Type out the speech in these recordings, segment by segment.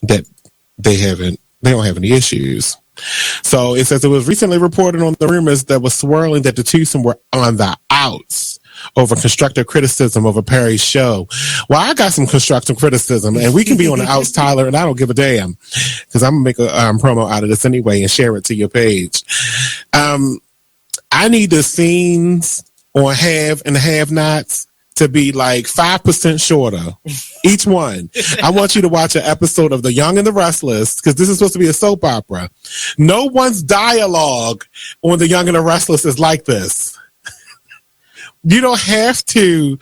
that they don't have any issues. So it says it was recently reported on the rumors that was swirling that the twosome were on the outs over constructive criticism over Perry's show. Well, I got some constructive criticism, and we can be on the outs, Tyler, and I don't give a damn, because I'm gonna make a promo out of this anyway and share it to your page. I need the scenes on Have and Have Nots to be like 5% shorter, each one. I want you to watch an episode of The Young and the Restless, because this is supposed to be a soap opera. No one's dialogue on The Young and the Restless is like this. You don't have to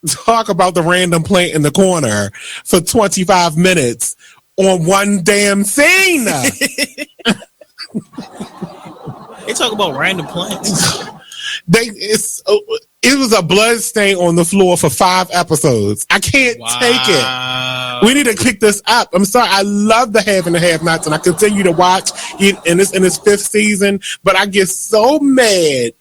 talk about the random plant in the corner for 25 minutes on one damn scene. They talk about random plants. It was a blood stain on the floor for 5 episodes. I can't take it. We need to kick this up. I'm sorry. I love the Have and the Have Nots, and I continue to watch it in its 5th season, but I get so mad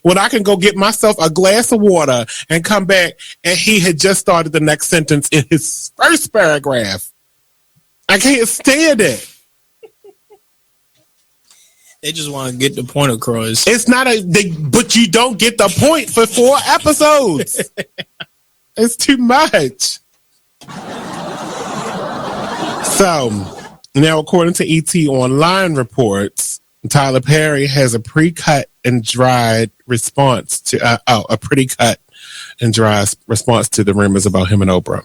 when I can go get myself a glass of water and come back and he had just started the next sentence in his first paragraph. I can't stand it. They just want to get the point across. It's not but you don't get the point for 4 episodes. It's too much. So now, according to ET Online reports, Tyler Perry has a pre-cut and dried response to a pretty cut and dry response to the rumors about him and Oprah.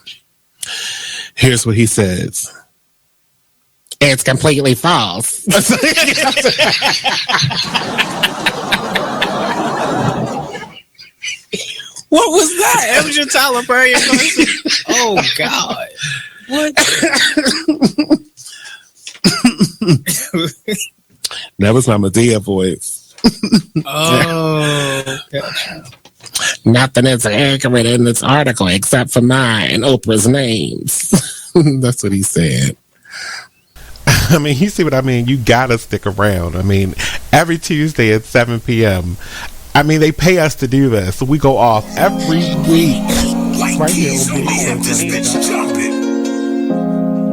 Here's what he says. It's completely false. What was that? That was your Tyler Perry impression? Oh, God. What? That was my Medea voice. Oh, gotcha. Nothing is accurate in this article except for mine and Oprah's names. That's what he said. I mean, you see what I mean? You gotta stick around. I mean, every Tuesday at 7 p.m. I mean, they pay us to do this, so we go off every week. Right here.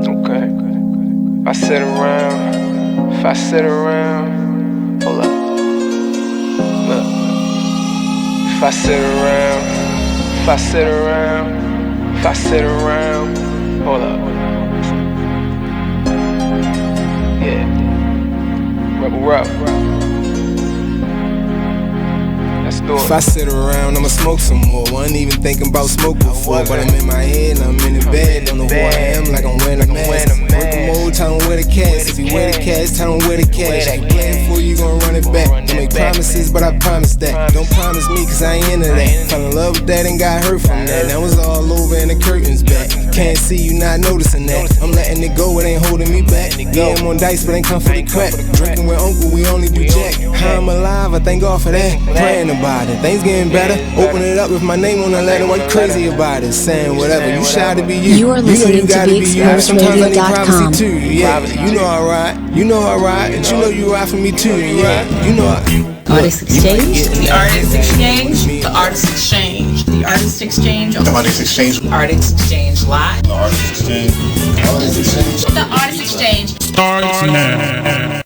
Okay. If I sit around, hold up. Look. If I sit around, hold up. Yeah. Rub. Let's do it. If I sit around, I'ma smoke some more. Wasn't even thinking about smoke before, but I'm in my head and I'm in the bed. Don't know who I am, like I'm wearing a mask. Working mode, tell him where the cash. If you wear the cash, tell him where the cash. If you playing for you, gon' run it back. Don't make promises, but I promise that. Don't promise me, cause I ain't into that. Fell in love with that and got hurt from that. That was all over and the curtains back. Can't see you not noticing that. I'm letting it go, it ain't holding me back. Yeah, I'm on dice, but ain't come for the crack. Drinking with uncle, we only do jack. How I'm alive, I thank God for that. Praying about it, things getting better. Open it up with my name on the letter. What you crazy about it? Saying whatever, you shy to be you. You are listening to BeExposedRadio.com. Yeah, you know I ride, and you know you ride for me too. Yeah, you know I. Artist Exchange. The Artist Exchange. The Artist Exchange. The Artist Exchange. The Artist Exchange. Artist Exchange Live. The Artist Exchange. The Artist Exchange. The Artist Exchange. Starts now.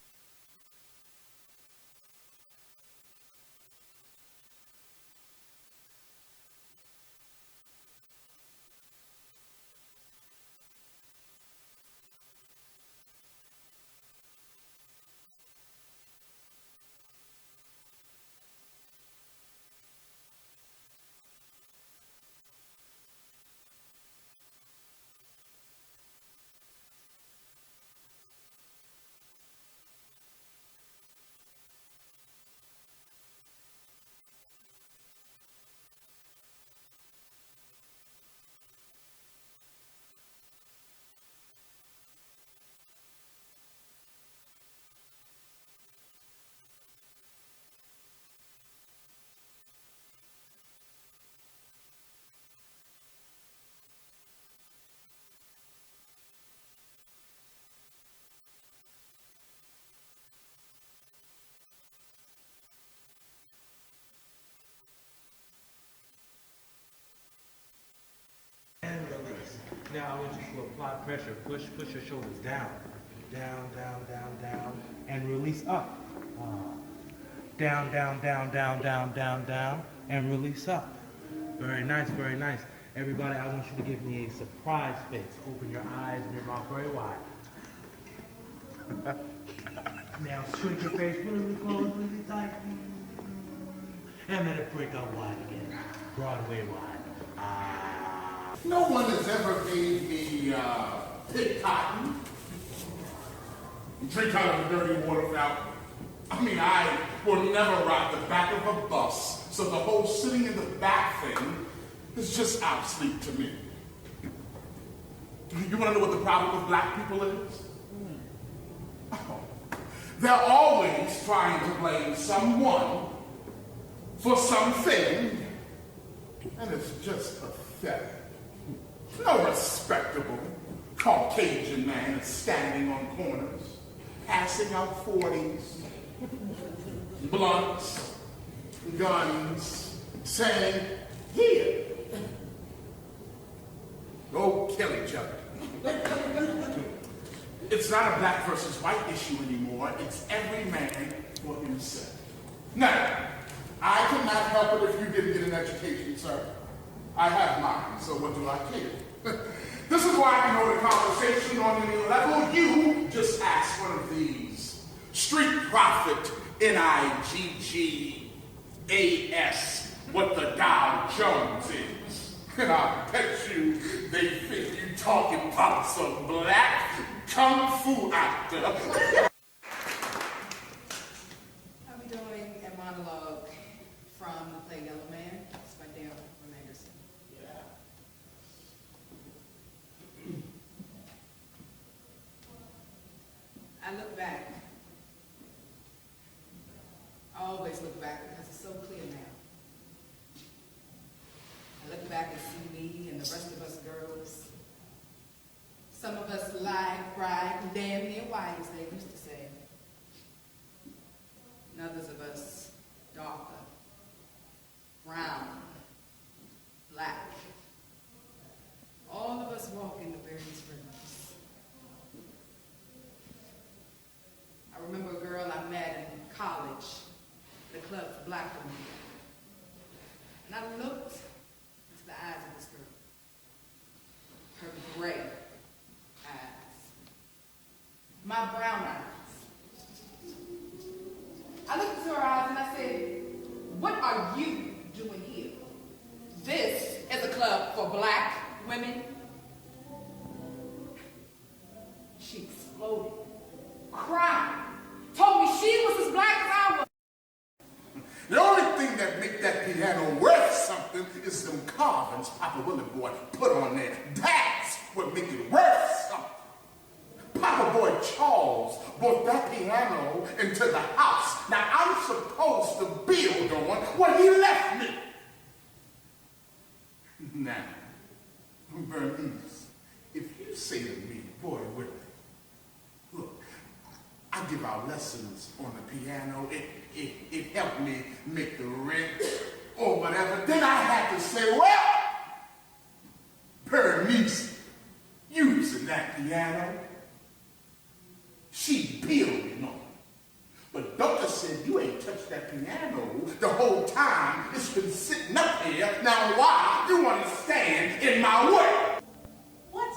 Now I want you to apply pressure. Push your shoulders down. Down, down, down, down. And release up. Down, down, down, down, down, down, down. And release up. Very nice, very nice. Everybody, I want you to give me a surprise face. Open your eyes and your mouth very wide. Now shrink your face really close, really tight. And let it break out wide again. Broadway wide. No one has ever gave me pig cotton. Drink out of the dirty water fountain. I mean, I will never ride the back of a bus, so the whole sitting in the back thing is just obsolete to me. You want to know what the problem with black people is? Oh. They're always trying to blame someone for something, and it's just pathetic. No respectable Caucasian man is standing on corners, passing out 40s, blunts, guns, saying, here, go kill each other. It's not a black versus white issue anymore. It's every man for himself. Now, I cannot help it if you didn't get an education, sir. I have mine, so what do I care? This is why I can hold a conversation on any level. You just ask one of these street prophet NIGGAS what the Dow Jones is. And I bet you they think you talking about some black kung fu actor. I'll be doing a monologue from the play Yellow Man. It's by Dale from Anderson. Yeah. I look back. I always look back because it's so clear now. I look back and see me and the rest of us girls. Some of us lied, cried, and damn near white, as they used to say. And others of us darker, brown, black. All of us walk into various rivers. I remember a girl I met in college, the club for black women. And I looked into the eyes of this girl. Her gray eyes. My brown eyes. I looked into her eyes and I said, what are you doing here? This is a club for black women. She exploded, cried, told me she was as black as I was. The only thing that make that piano worth something is them carvings Papa Willie Boy put on there. That's what make it worth something. Papa Boy Charles brought that piano into the house. Now I'm supposed to build on what he left me. Now, Bernice, if you say to me, boy Willie, look, I give out lessons on the piano, it helped me make the rent or whatever, then I had to say, well, Bernice using that piano, she building on it. But Doctor said you ain't touched that piano the whole time it's been sitting up here. Now why you want to stand in my way? What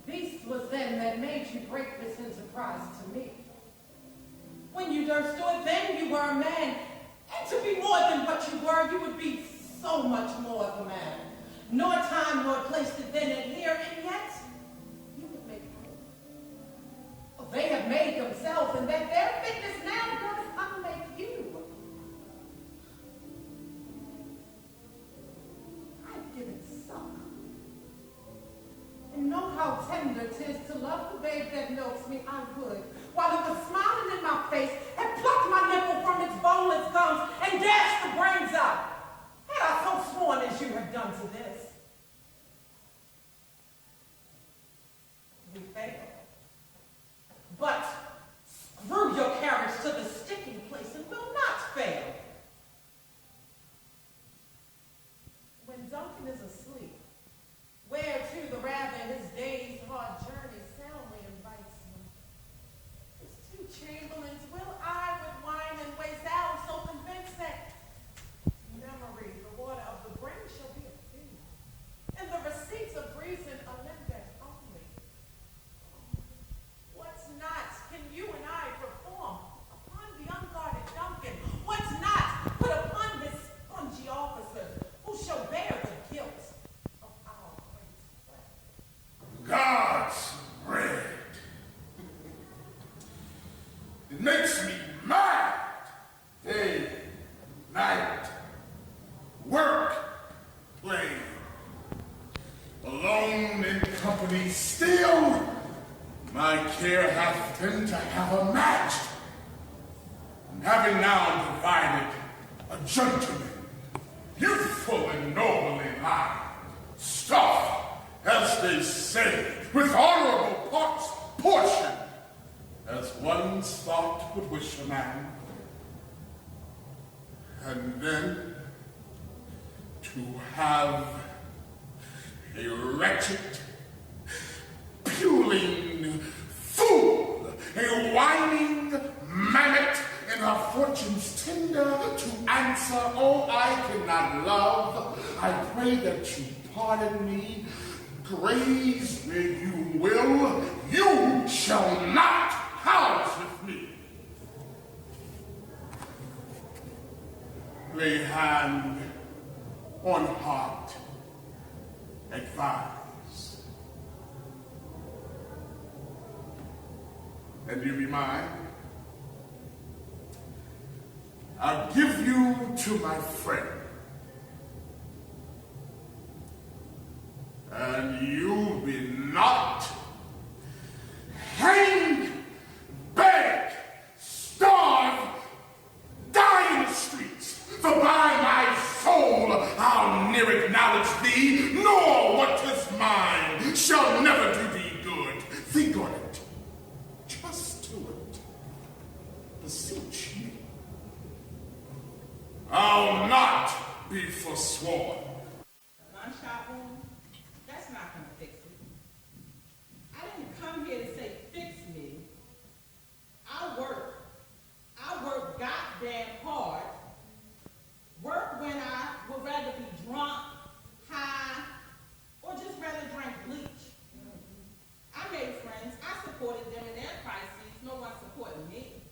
beast was then that made you break this in surprise to me? When you understood then you were a man, and to be more than what you were, you would be so much more of a man. Nor time nor place to then and here, and yet you would make room. They have made themselves, and that their fitness now does unmake you. I've given some. And know how tender 'tis to love the babe that milks me, I would, while it was smiling in my face, and plucked my nipple from its boneless gums, and dashed the brains out. Had I so sworn as you have done to this. We failed. But screw your carriage to the sticking place and will not fail. When Duncan is asleep, where to the raft makes me mad. Day, night, work, play. Alone in company still, my care hath been to have a match. And having now provided a gentleman, youthful and nobly lined, stuffed, as they say, with honorable parts portioned, as one's thought would wish a man. And then to have a wretched, puling fool, a whining mammoth in her fortune's tender to answer, oh, I cannot love. I pray that you pardon me. Graze where you will, you shall not house with me. Lay hand on heart, advise. And you be mine. I'll give you to my friend. And you'll be not hanged, beg, starve, die in the streets. For by my soul I'll ne'er acknowledge thee, nor what is mine shall never do thee good. Think on it. Trust to it. Beseech me. I'll not be forsworn. Gunshot wound? That's not going to fix it. I didn't come here to say fix me. I work. I work goddamn hard. Work when I would rather be drunk, high, or just rather drink bleach. I made friends. I supported them in their crises. No one supported me.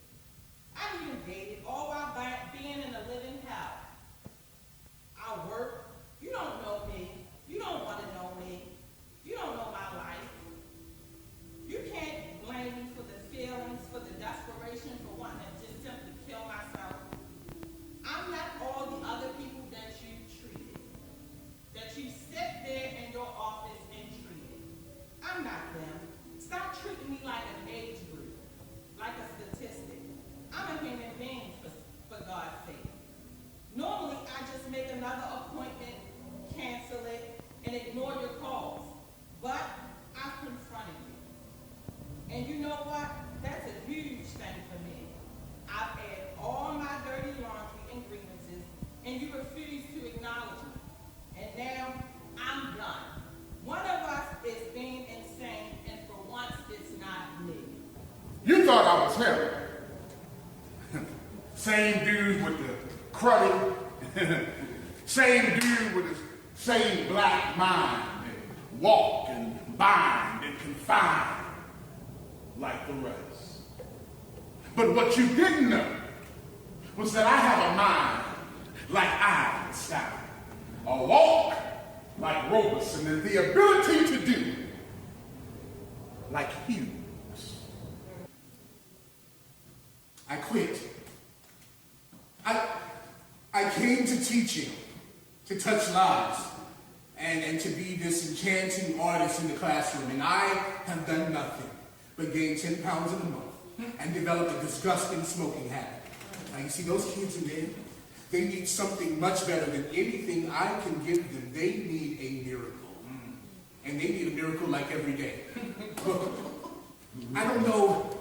I even dated all while being in a living hell. I work. You don't know me. You don't want to know me. You don't know my life. You can't blame me for the feelings, for the desperation, for wanting to just simply kill myself. I'm not all the other people that you treated, that you sit there in your office and treated. I'm not them. Stop treating me like an age group, like a statistic. I'm a human being, for God's sake. Normally, I just make another appointment, cancel it, and ignore your calls. But I've confronted you. And you know what? That's a huge thing for me. I've aired all my dirty laundry and grievances, and you refuse to acknowledge me. And now, I'm done. One of us is being insane, and for once, it's not me. You thought I was him. Same dude with the cruddy, same dude with the same black mind, and walk and bind and confine like the rest. But what you didn't know was that I have a mind like Einstein, a walk like Roberson, and the ability to do like Hughes. I quit. I came to teaching, to touch lives, and to be this enchanting artist in the classroom, and I have done nothing but gain 10 pounds in a month and develop a disgusting smoking habit. Now you see those kids in there, they need something much better than anything I can give them. They need a miracle. And they need a miracle like every day. Look, I don't know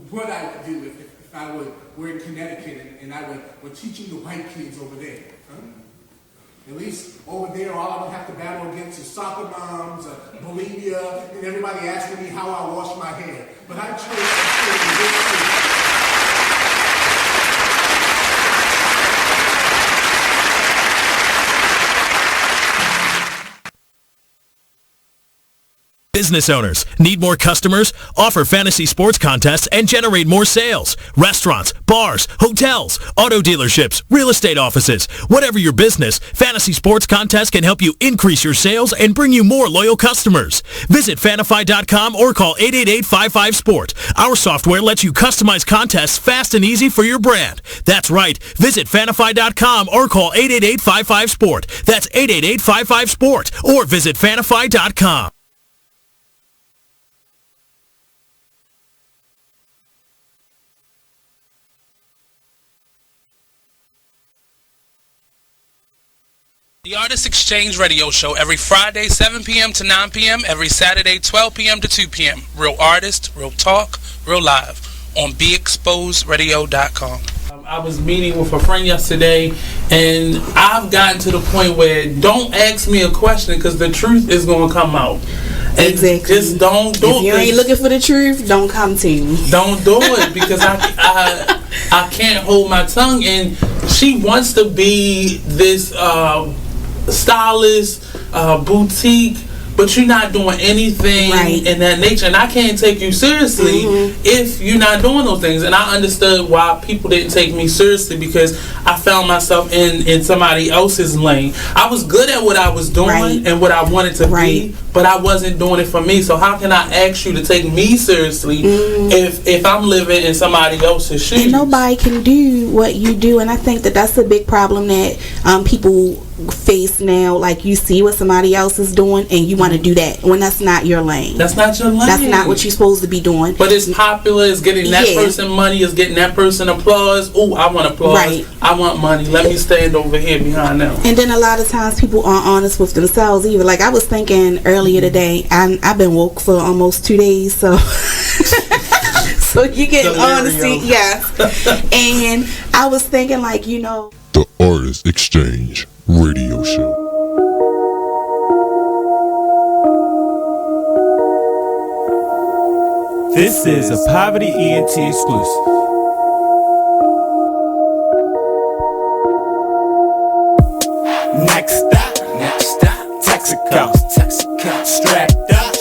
what I would do if I were in Connecticut and I were teaching the white kids over there. Huh? At least over there, all I would have to battle against is soccer moms, bulimia, and everybody asking me how I wash my hair. But I chose to this. Business owners, need more customers? Offer fantasy sports contests and generate more sales. Restaurants, bars, hotels, auto dealerships, real estate offices. Whatever your business, fantasy sports contests can help you increase your sales and bring you more loyal customers. Visit Fanify.com or call 888-55-SPORT. Our software lets you customize contests fast and easy for your brand. That's right. Visit Fanify.com or call 888-55-SPORT. That's 888-55-SPORT or visit Fanify.com. The Artist Exchange Radio Show every Friday, 7 p.m. to 9 p.m., every Saturday, 12 p.m. to 2 p.m. Real artists, real talk, real live on BeExposedRadio.com. I was meeting with a friend yesterday, and I've gotten to the point where don't ask me a question because the truth is going to come out. And exactly. Just don't do it. If you ain't looking for the truth, don't come to me. Don't do it because I can't hold my tongue. And she wants to be this stylist, boutique, but you're not doing anything in that nature, and I can't take you seriously if you're not doing those things. And I understood why people didn't take me seriously because I found myself in somebody else's lane. I was good at what I was doing and what I wanted to be, but I wasn't doing it for me. So how can I ask you to take me seriously if I'm living in somebody else's shoes? And nobody can do what you do, and I think that that's a big problem that people face now. Like, you see what somebody else is doing and you want to do that when that's not your lane. That's not your lane. That's not what you're supposed to be doing. But it's popular, it's getting that person money, it's getting that person applause. Oh, I want applause. I want money. Let me stand over here behind them. And then a lot of times people aren't honest with themselves either. Like, I was thinking earlier today, I've been woke for almost 2 days, so so you get honesty, and I was thinking, like, the Artist Exchange Radio Show. This is a Poverty ENT exclusive. Next stop, Texaco. Strapped up,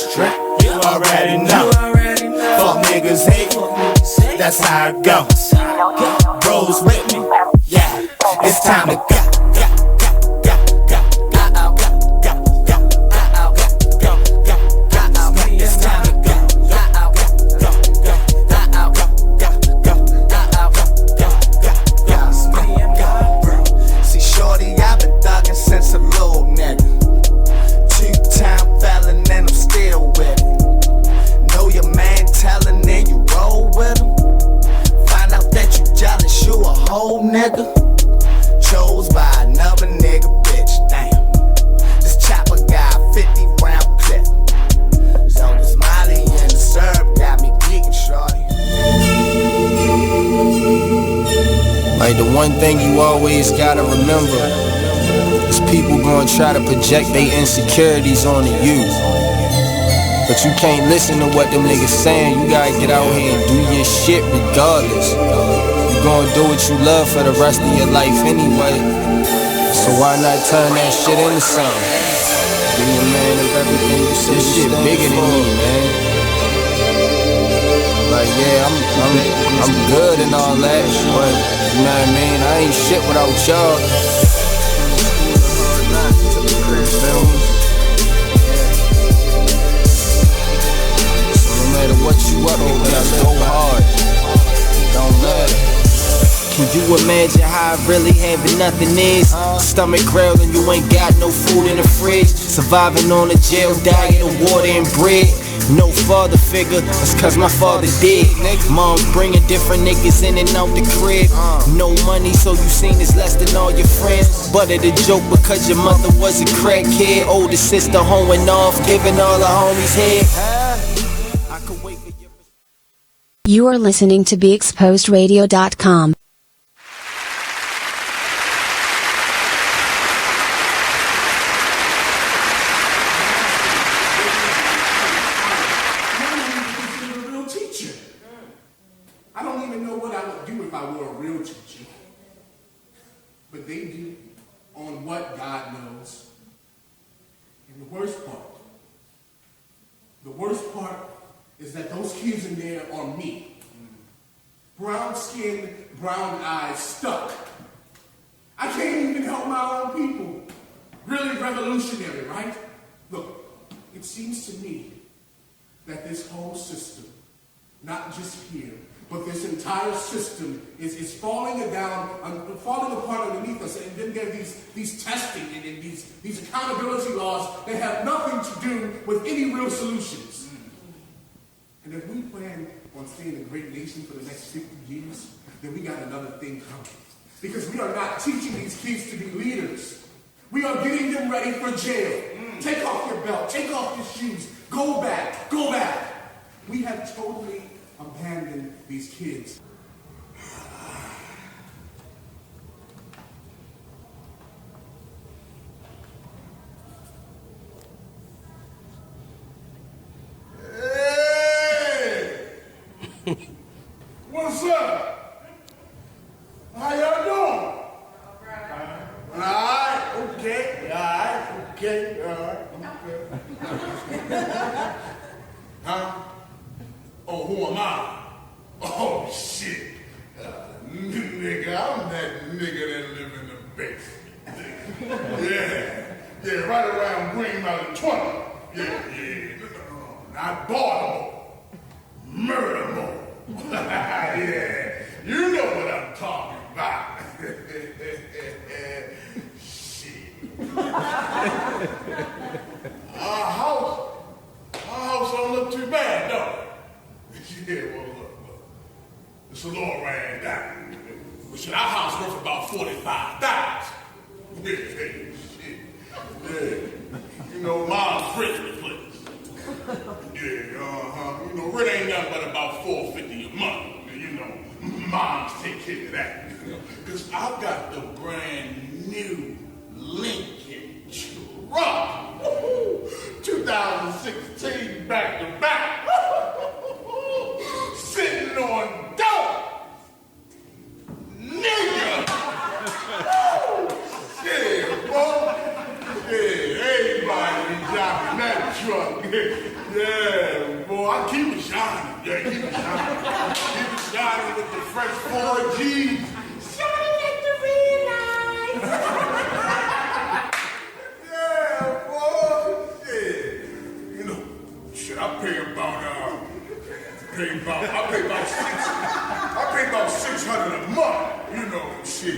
you already know. Fuck niggas hate, that's how it goes. Rolls with me, yeah, it's time to go. Nigga chose by another nigga, bitch. Damn, this chopper got 50 round clip. So this Molly and the syrup got me geeking, shorty. Like, the one thing you always gotta remember is people gonna try to project their insecurities onto you. But you can't listen to what them niggas saying. You gotta get out here and do your shit regardless. You gonna do what you love for the rest of your life anyway. So why not turn that shit into something? Be a man of everything you say. This shit bigger than me, man. Like, yeah, I'm good and all that, but you know what I mean? I ain't shit without y'all. So no matter what you up to, we gotta go hard. Don't matter. Can you imagine how really having nothing is? Stomach growling, you ain't got no food in the fridge. Surviving on a jail diet of water and bread. No father figure, that's cause my father dead. Mom's bringing different niggas in and out the crib. No money, so you seen it's less than all your friends. But it a joke because your mother was a crackhead. Older sister hoeing off, giving all the homies head. You are listening to BeExposedRadio.com. I don't even know what I would do if I were a real teacher. But they do on what God knows. And the worst part, The worst part is that those kids in there are me. Brown skin, brown eyes, stuck. I can't even help my own people. Really revolutionary, right? Look, it seems to me that this whole system, not just here, but this entire system is falling apart underneath us. And then there are these testing and these accountability laws that have nothing to do with any real solutions. And if we plan on staying a great nation for the next 50 years, then we got another thing coming. Because we are not teaching these kids to be leaders. We are getting them ready for jail. Take off your belt, take off your shoes, go back, go back. We have totally abandoned these kids. What's up? How y'all doing? Alright, okay, Huh? Oh, who am I? Oh, shit. Nigga, I'm that nigga that live in the basement. Yeah, right around Green Mountain 20. Yeah. Not Baltimore. Murdermore. Yeah, you know what I'm talking about. Shit. Our house don't look too bad, don't it? Yeah, well, look. It's a little ran down. But shit, our house worth about $45. Yeah, shit. Yeah. You know, mom's rich the place. Yeah, You know, rent ain't nothing but about $450 a month. You know, moms take care of that. You know, because I've got the brand new Lincoln truck. 2016 back to back. Sitting on dope. Nigga. Yeah, boy. Yeah, everybody be driving that truck. Yeah, boy, I keep it shining. Yeah, keep it shining. Keep it shining with the fresh 4Gs. Shining at the real light. Yeah, boy. Yeah. You know, shit, I pay about $600 a month. You know, shit,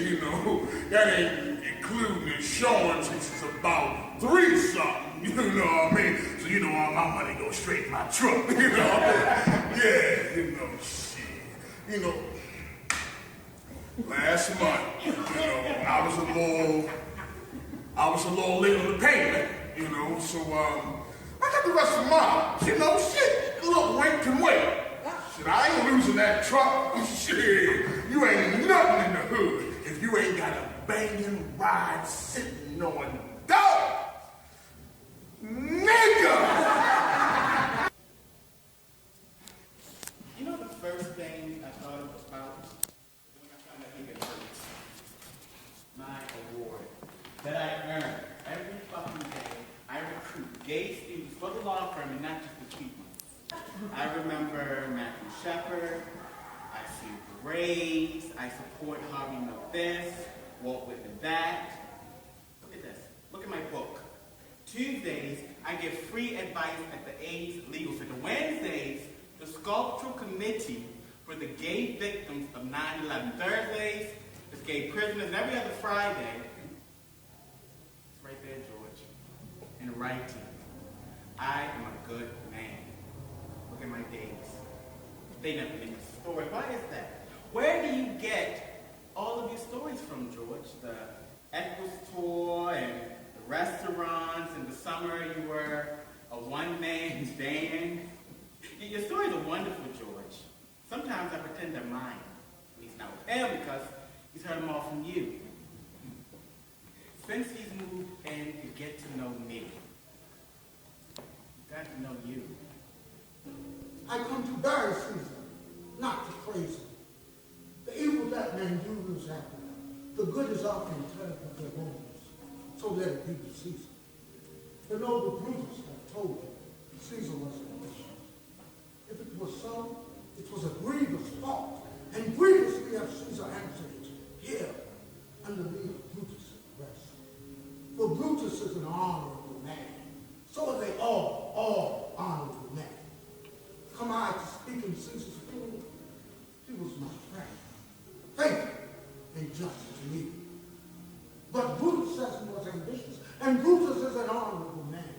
that ain't including insurance, which is about $3-something. You know what I mean? So all my money goes straight in my truck. You know what I mean? Yeah, shit. Last month, I was a little late on the payment. So I got the rest of mine. Shit, look, wait can wait. Shit, I ain't losing that truck. Shit, you ain't nothing in the hood if you ain't got a banging ride sitting on dope. Nigga! You know the first thing I thought about when I found out he got hurt? My award that I earn every fucking day. I recruit gay students for the law firm and not just the cute ones. I remember Matthew Shepard, I see Graves, I support Harvey Milk this, Walt Whitman that. Look at this. Look at my book. Tuesdays, I give free advice at the AIDS Legal Center. Wednesdays, the Sculptural Committee for the Gay Victims of 9/11. Thursdays, it's gay prisoners. And every other Friday, it's right there, George, in writing. I am a good man. Look at my days. They never make a story. Why is that? Where do you get all of your stories from, George? The Equus tour and the restaurants. In the summer, you were a one-man band. Your stories are wonderful, George. Sometimes I pretend they're mine. At least not with him, because he's heard them all from you. Since he's moved in, you get to know me. You got to know you. I come to bury Caesar, not to praise him. The evil that man do is happen. The good is often turned from their wounds. So let it be to Caesar. The noble Brutus have told you Caesar was a in Caesar's funeral, he was my friend, faithful and just to me. But Brutus says he was ambitious, and Brutus is an honorable man.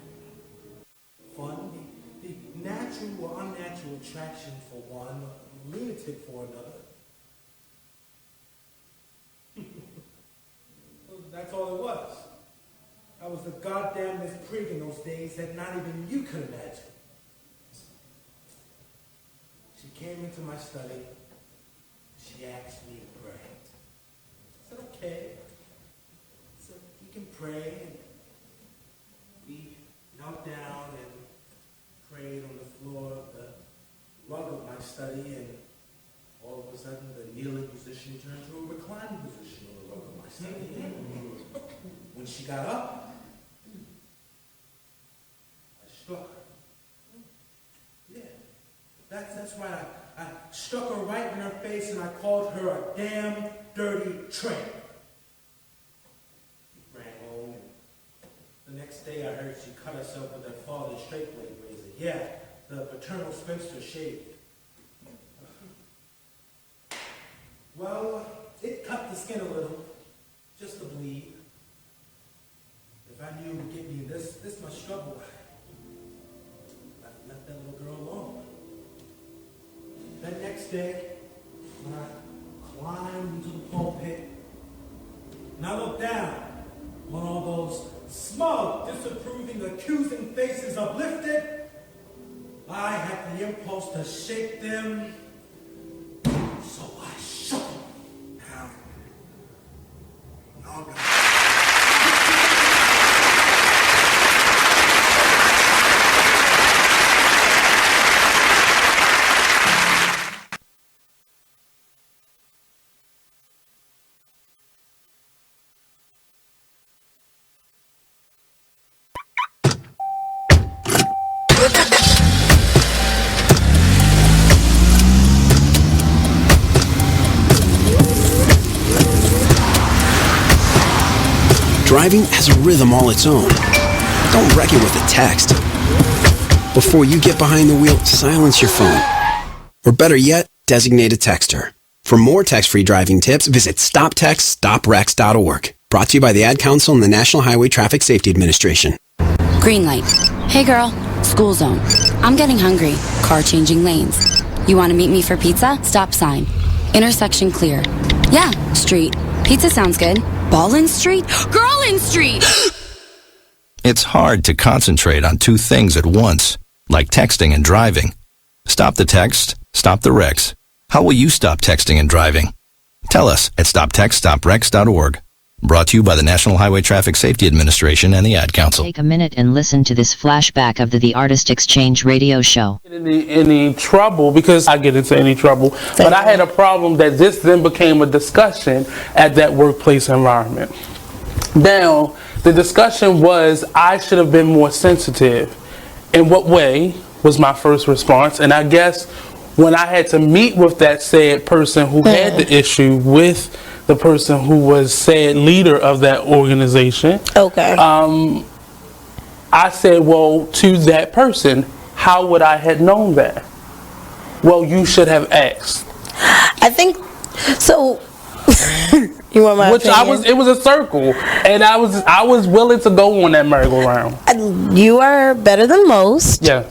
Fun, the natural or unnatural attraction for one, lunatic for another. That's all it was. I was the goddamnest prig in those days that not even you could imagine. She came into my study. She asked me to pray. I said, okay. So you can pray. And we knelt down and prayed on the floor of the rug of my study, and all of a sudden the kneeling position turned to a reclining position on the rug of my study. When she got up, I struck her. Yeah, that's right. I struck her right in her face and I called her a damn dirty tramp. She ran home. The next day I heard she cut herself with her father's straight blade razor. Yeah, the paternal spinster shaved. Well, it cut the skin a little, just to bleed. If I knew it would get me this much trouble, I left that little girl alone. That next day, when I climbed into the pulpit, and I looked down on all those smug, disapproving, accusing faces uplifted, I had the impulse to shake them, so I shook them. Now, Driving has a rhythm all its own. Don't wreck it with a text. Before you get behind the wheel, silence your phone. Or better yet, designate a texter. For more text-free driving tips, visit stoptextstoprex.org. Brought to you by the Ad Council and the National Highway Traffic Safety Administration. Green light. Hey girl, school zone. I'm getting hungry. Car changing lanes. You want to meet me for pizza? Stop sign. Intersection clear. Yeah, street. Pizza sounds good. Ballin' Street? Girlin' Street! It's hard to concentrate on two things at once, like texting and driving. Stop the text, stop the wrecks. How will you stop texting and driving? Tell us at stoptextstoprex.org. Brought to you by the National Highway Traffic Safety Administration and the Ad Council. Take a minute and listen to this flashback of the Artist Exchange radio show. Any trouble, because I get into any trouble, but I had a problem that this then became a discussion at that workplace environment. Now, the discussion was I should have been more sensitive. In what way was my first response? And I guess when I had to meet with that said person who had the issue with the person who was said leader of that organization. Okay. I said, well, to that person, how would I have known that? Well, you should have asked. I think so. You want my opinion? It was a circle, and I was willing to go on that merry-go-round. You are better than most. Yeah.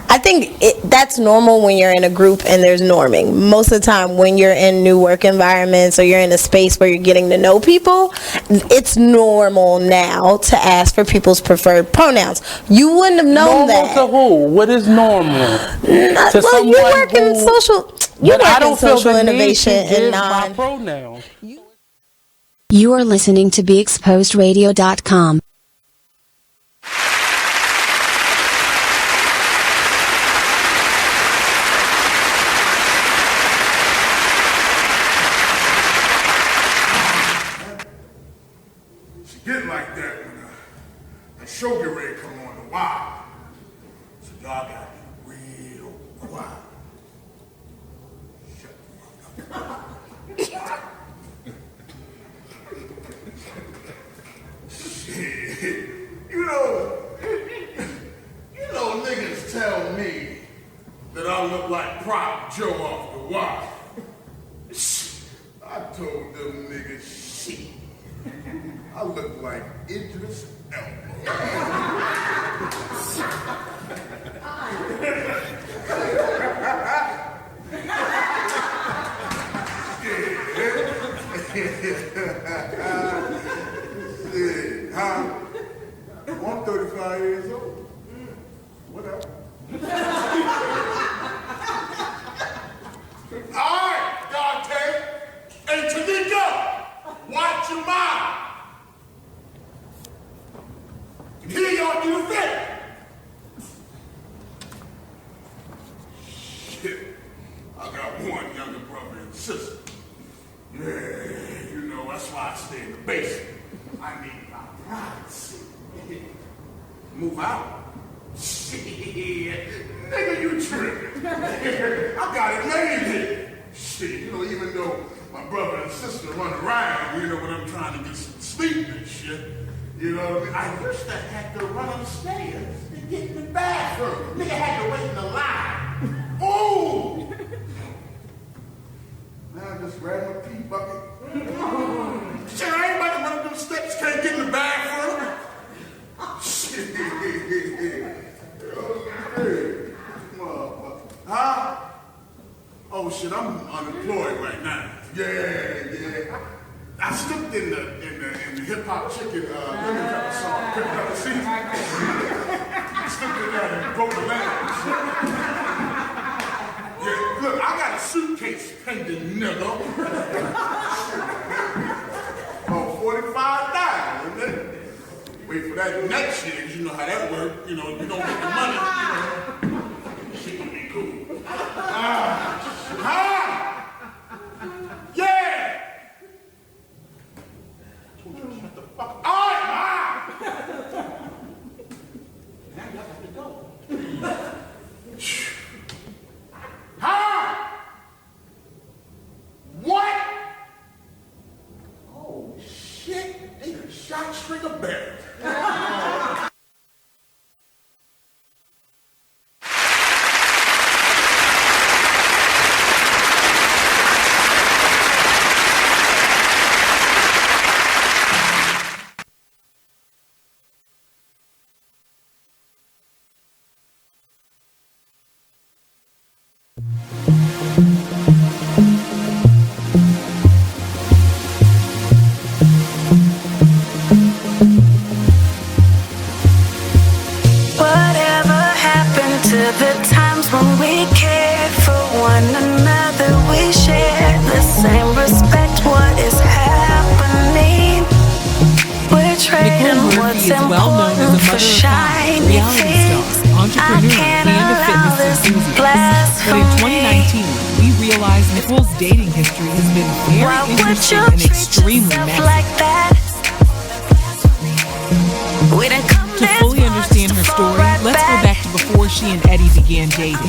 I think that's normal when you're in a group and there's norming. Most of the time when you're in new work environments or you're in a space where you're getting to know people, it's normal now to ask for people's preferred pronouns. You wouldn't have known that. Normal to who? What is normal? Well, you work in social. You work in social innovation and non. Pronouns. You are listening to BeExposedRadio.com. She get like that when a show get ready to come on the wire. So y'all gotta be real quiet. Shit. You know, niggas tell me that I'm look like Prop Joe off the wire. I told them niggas shit. I look like Idris Elba. I'm 35 years old. Whatever. All right, Dante. And Tanika, watch your mouth. Here y'all do the thing. Shit. I got one younger brother and sister. Yeah, you know, that's why I stay in the basement. I need my privacy. Move out. Shit, nigga, you tripping. I got it made here. Shit, you know, even though my brother and sister run around, you know, when I'm trying to get some sleep and shit, you know what I mean? I used to have to run upstairs to get in the bathroom. Nigga had to wait in the line. Ooh! Now I just grab my pee bucket. Shit, I ain't about to run up them steps, can't get in the bathroom. Shit. Huh? Oh shit, I'm unemployed right now. Yeah. I slipped in the hip hop chicken lemon pepper song, pepper season. I slipped in there and broke the legs. Yeah, look, I got a suitcase pending, nigga. Oh, $45, wait for that next year, you know how that works. You know, you don't get the money, shit will be cool. Yeah! Shut the fuck up. All right, Ma! Now you have to go. What? Oh, shit. They done shot Stringer Barrett. Dating history has been very interesting and extremely messy. To fully understand her story, let's go back to before she and Eddie began dating.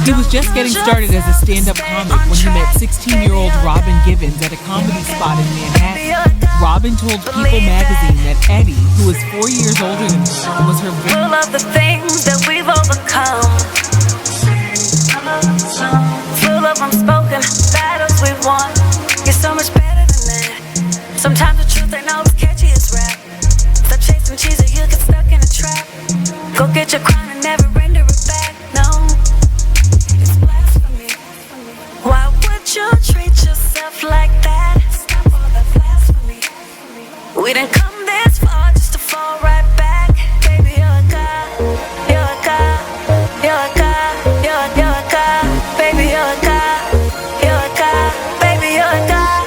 He was just getting started as a stand-up comic when he met 16-year-old Robin Givens at a comedy spot in Manhattan. Robin told People magazine that Eddie, who was 4 years older than her, was her full of the things that we've overcome. Full of unspoken battles we've won. You're so much better than that. Sometimes the truth ain't always catchy as rap. Stop chasing cheese or you'll get stuck in a trap. Go get your crown and never render it back. No, it's blasphemy. Why would you treat yourself like that? Stop all that blasphemy. We didn't come this far just to fall right back. Baby, you're a god. You're a god. You're a god. You're a god. Baby, you're a god. You're a god. Baby, you're a god.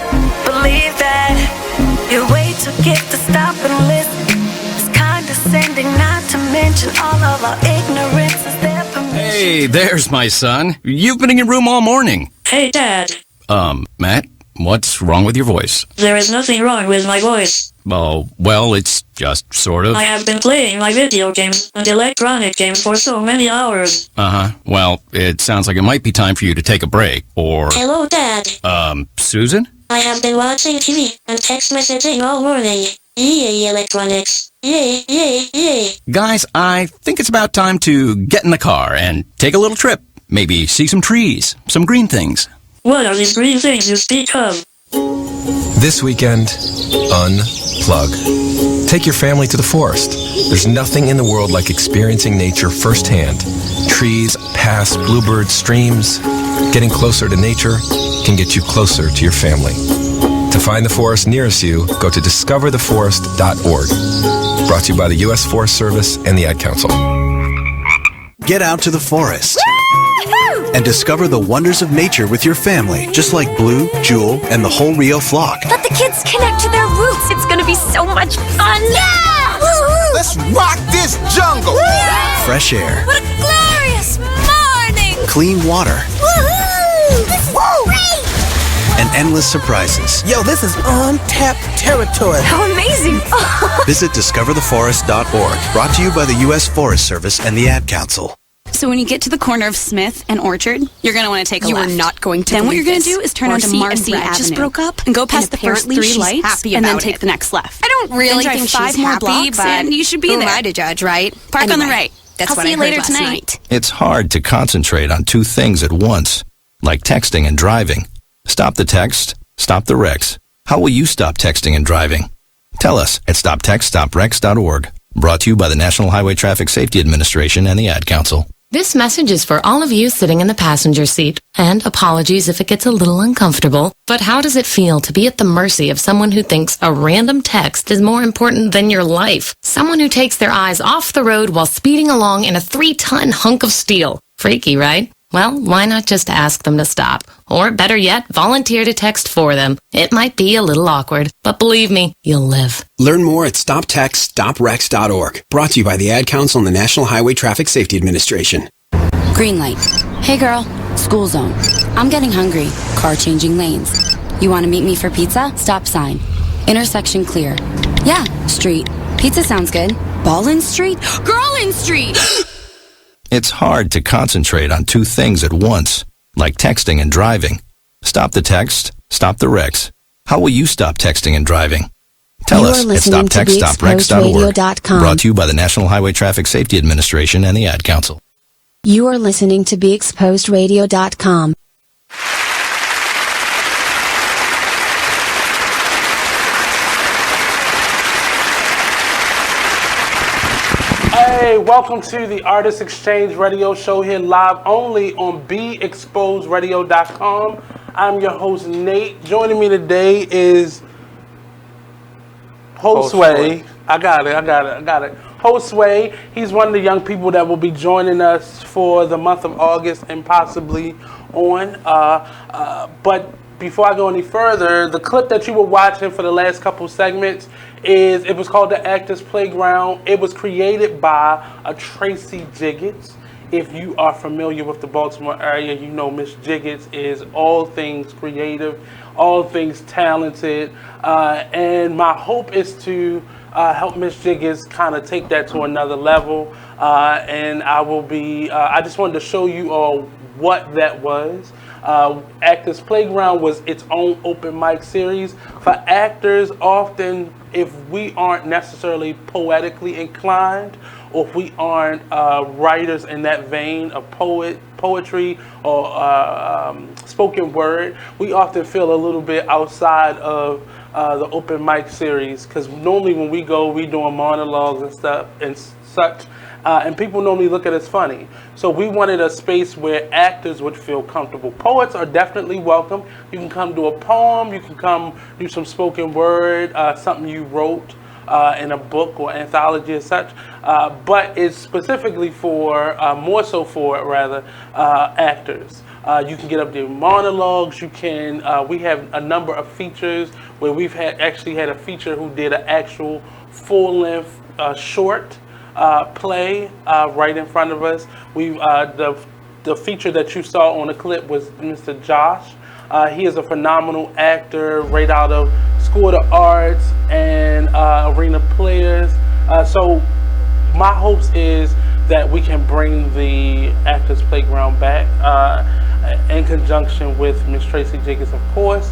Believe that. You're way too gifted to stop and listen. It's condescending, not to mention all of our ignorance is their permission. Hey, there's my son. You've been in your room all morning. Hey, Dad. Matt, what's wrong with your voice? There is nothing wrong with my voice. Oh, well, it's just sort of. I have been playing my video games and electronic games for so many hours. Uh-huh. Well, it sounds like it might be time for you to take a break, or... Hello, Dad. Susan? I have been watching TV and text messaging all morning. Yay, electronics. Yay. Guys, I think it's about time to get in the car and take a little trip. Maybe see some trees, some green things. What are the green things you speak of? This weekend, unplug. Take your family to the forest. There's nothing in the world like experiencing nature firsthand. Trees, paths, bluebirds, streams. Getting closer to nature can get you closer to your family. To find the forest nearest you, go to discovertheforest.org. Brought to you by the U.S. Forest Service and the Ad Council. Get out to the forest and discover the wonders of nature with your family, just like Blue, Jewel, and the whole Rio flock. Let the kids connect to their roots. It's gonna be so much fun. Yeah! Woo-hoo! Let's rock this jungle. Woo! Fresh air. What a glorious morning! Clean water. Woohoo! This is great! And endless surprises. Yo, this is untapped territory. How amazing! Visit discovertheforest.org. Brought to you by the U.S. Forest Service and the Ad Council. So when you get to the corner of Smith and Orchard, you're going to want to take a left. You are not going to. Then what you're going to this. do is turn onto Marcy Avenue. Just broke up and go past the first 3 she's lights happy and then about take it. the next left. I don't really then drive think 5 she's more happy, blocks but and you should be who there. am I to judge, right? Park on the Anyway, right. That's I'll what see I you heard later last tonight. night. It's hard to concentrate on 2 things at once, like texting and driving. Stop the text, stop the wrecks. How will you stop texting and driving? Tell us at stoptextstoprex.org. Brought to you by the National Highway Traffic Safety Administration and the Ad Council. This message is for all of you sitting in the passenger seat, and apologies if it gets a little uncomfortable, but how does it feel to be at the mercy of someone who thinks a random text is more important than your life? Someone who takes their eyes off the road while speeding along in a 3-ton hunk of steel. Freaky, right? Well, why not just ask them to stop? Or better yet, volunteer to text for them. It might be a little awkward, but believe me, you'll live. Learn more at stoptextstoprex.org. Brought to you by the Ad Council and the National Highway Traffic Safety Administration. Green light. Hey girl, school zone. I'm getting hungry. Car changing lanes. You want to meet me for pizza? Stop sign. Intersection clear. Yeah, street. Pizza sounds good. Ballin Street? Girlin Street! It's hard to concentrate on 2 things at once, like texting and driving. Stop the text, stop the wrecks. How will you stop texting and driving? Tell us at stoptextstoprex.org. Brought to you by the National Highway Traffic Safety Administration and the Ad Council. You are listening to BeExposedRadio.com. Hey, welcome to the Artist Exchange Radio Show here live only on BeExposedRadio.com. I'm your host, Nate. Joining me today is Josue. I got it. Josue, he's one of the young people that will be joining us for the month of August and possibly on. But before I go any further, the clip that you were watching for the last couple segments it was called The Actors Playground. It was created by Tracie Jiggetts. If you are familiar with the Baltimore area, you know Miss Jiggetts is all things creative, all things talented, and my hope is to help Miss Jiggetts kind of take that to another level, and I just wanted to show you all what that was. Actors Playground was its own open mic series for actors. Often, if we aren't necessarily poetically inclined, or if we aren't writers in that vein of poetry or spoken word, we often feel a little bit outside of the open mic series, because normally when we go, we doing monologues and stuff and such. And people normally look at us funny. So we wanted a space where actors would feel comfortable. Poets are definitely welcome. You can come do a poem, you can come do some spoken word, something you wrote in a book or anthology or such. But it's specifically more so for actors. You can get up there monologues. You can. We have a number of features where we've actually had a feature who did an actual full-length short play right in front of us. The feature that you saw on the clip was Mr. Josh. He is a phenomenal actor right out of School of the Arts and Arena Players. So my hopes is that we can bring the Actors Playground back in conjunction with Miss Tracie Jiggetts, of course.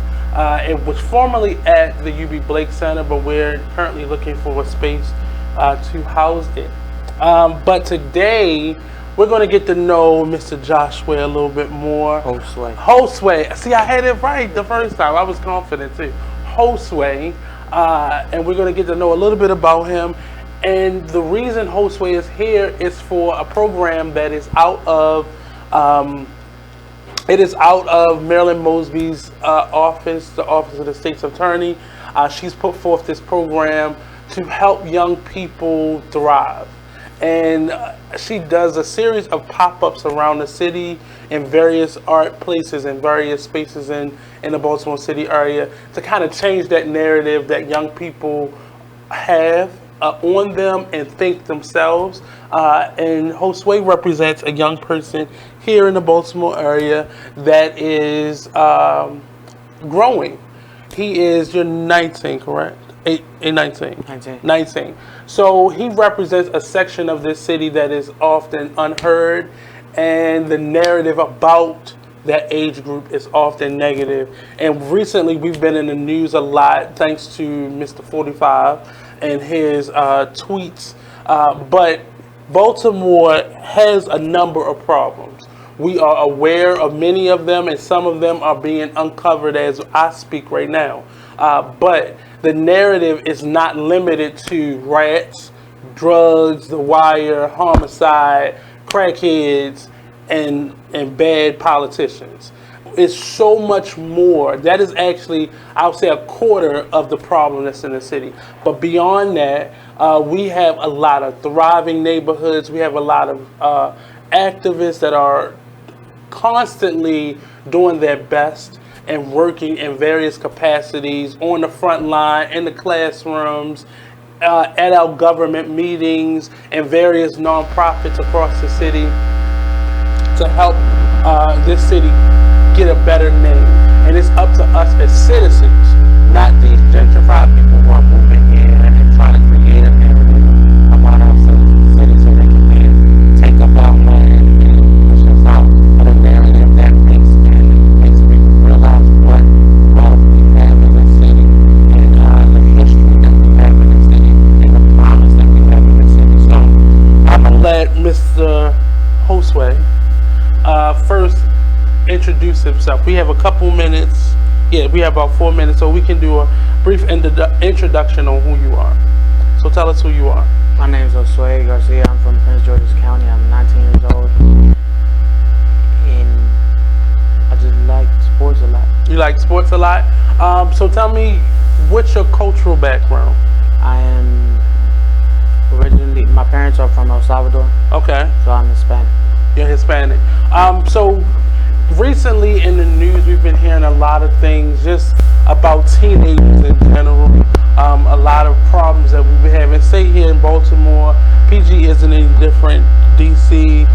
It was formerly at the UB Blake Center, but we're currently looking for a space to house it. But today, we're going to get to know Mr. Josue a little bit more. Josue. See, I had it right the first time. I was confident too. Josue. And we're going to get to know a little bit about him. And the reason Josue is here is for a program that is out of Marilyn Mosby's office, the Office of the State's Attorney. She's put forth this program to help young people thrive. And she does a series of pop-ups around the city in various art places and various spaces in the Baltimore City area to kind of change that narrative that young people have on them and think themselves. And Josue represents a young person here in the Baltimore area that is growing. He is, you're 19, correct? 19. So he represents a section of this city that is often unheard, and the narrative about that age group is often negative. And recently we've been in the news a lot thanks to Mr. 45 and his tweets. But Baltimore has a number of problems. We are aware of many of them, and some of them are being uncovered as I speak right now. But the narrative is not limited to rats, drugs, the wire, homicide, crackheads, and bad politicians. It's so much more. That is actually, I would say, a quarter of the problem that's in the city. But beyond that, we have a lot of thriving neighborhoods. We have a lot of activists that are constantly doing their best and working in various capacities on the front line, in the classrooms, at our government meetings, and various nonprofits across the city to help this city get a better name. And it's up to us as citizens, not these gentrified people who are moving here and trying to create a narrative about ourselves in the city so they can then take up our land and push us out. But a narrative that makes people realize what wealth we have in the city and the history that we have in the city and the promise that we have in the city. So I'm going to let Mr. Josue first introduce himself. We have a couple minutes. Yeah, we have about 4 minutes, so we can do a brief introduction on who you are. So tell us who you are. My name is Josue Garcia. I'm from Prince George's County. I'm 19 years old. And I just like sports a lot. You like sports a lot? So tell me, what's your cultural background? I am originally, my parents are from El Salvador. Okay. So I'm Hispanic. You're Hispanic. So recently in the news, we've been hearing a lot of things just about teenagers in general. A lot of problems that we've been having. Say here in Baltimore, PG isn't any different. DC,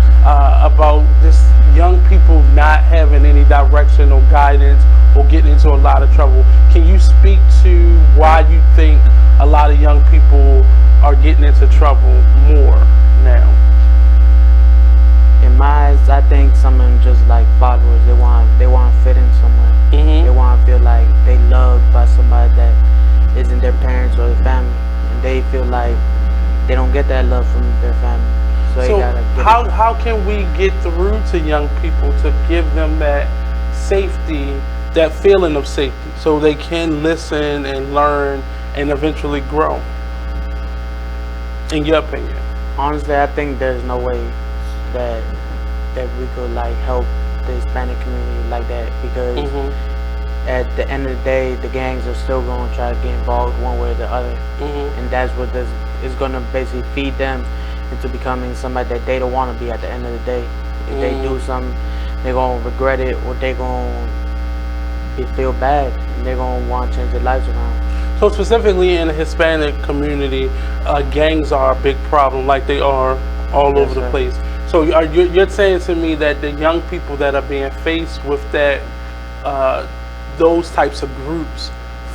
about just young people not having any direction or guidance or getting into a lot of trouble. Can you speak to why you think a lot of young people are getting into trouble more now? In my eyes, I think some of them just like followers. They want to fit in somewhere. Mm-hmm. They want to feel like they loved by somebody that isn't their parents or their family, and they feel like they don't get that love from their family. So they gotta get how can we get through to young people to give them that safety, that feeling of safety, so they can listen and learn and eventually grow? In your opinion? Honestly, I think there's no way that we could like help the Hispanic community like that, because at the end of the day, the gangs are still going to try to get involved one way or the other, and that's what this is going to basically feed them into becoming somebody that they don't want to be at the end of the day. If they do something, they're going to regret it, or they're going to feel bad, and they're going to want to change their lives around. So specifically in the Hispanic community, gangs are a big problem, like they are all over the place. So you're saying to me that the young people that are being faced with that, those types of groups,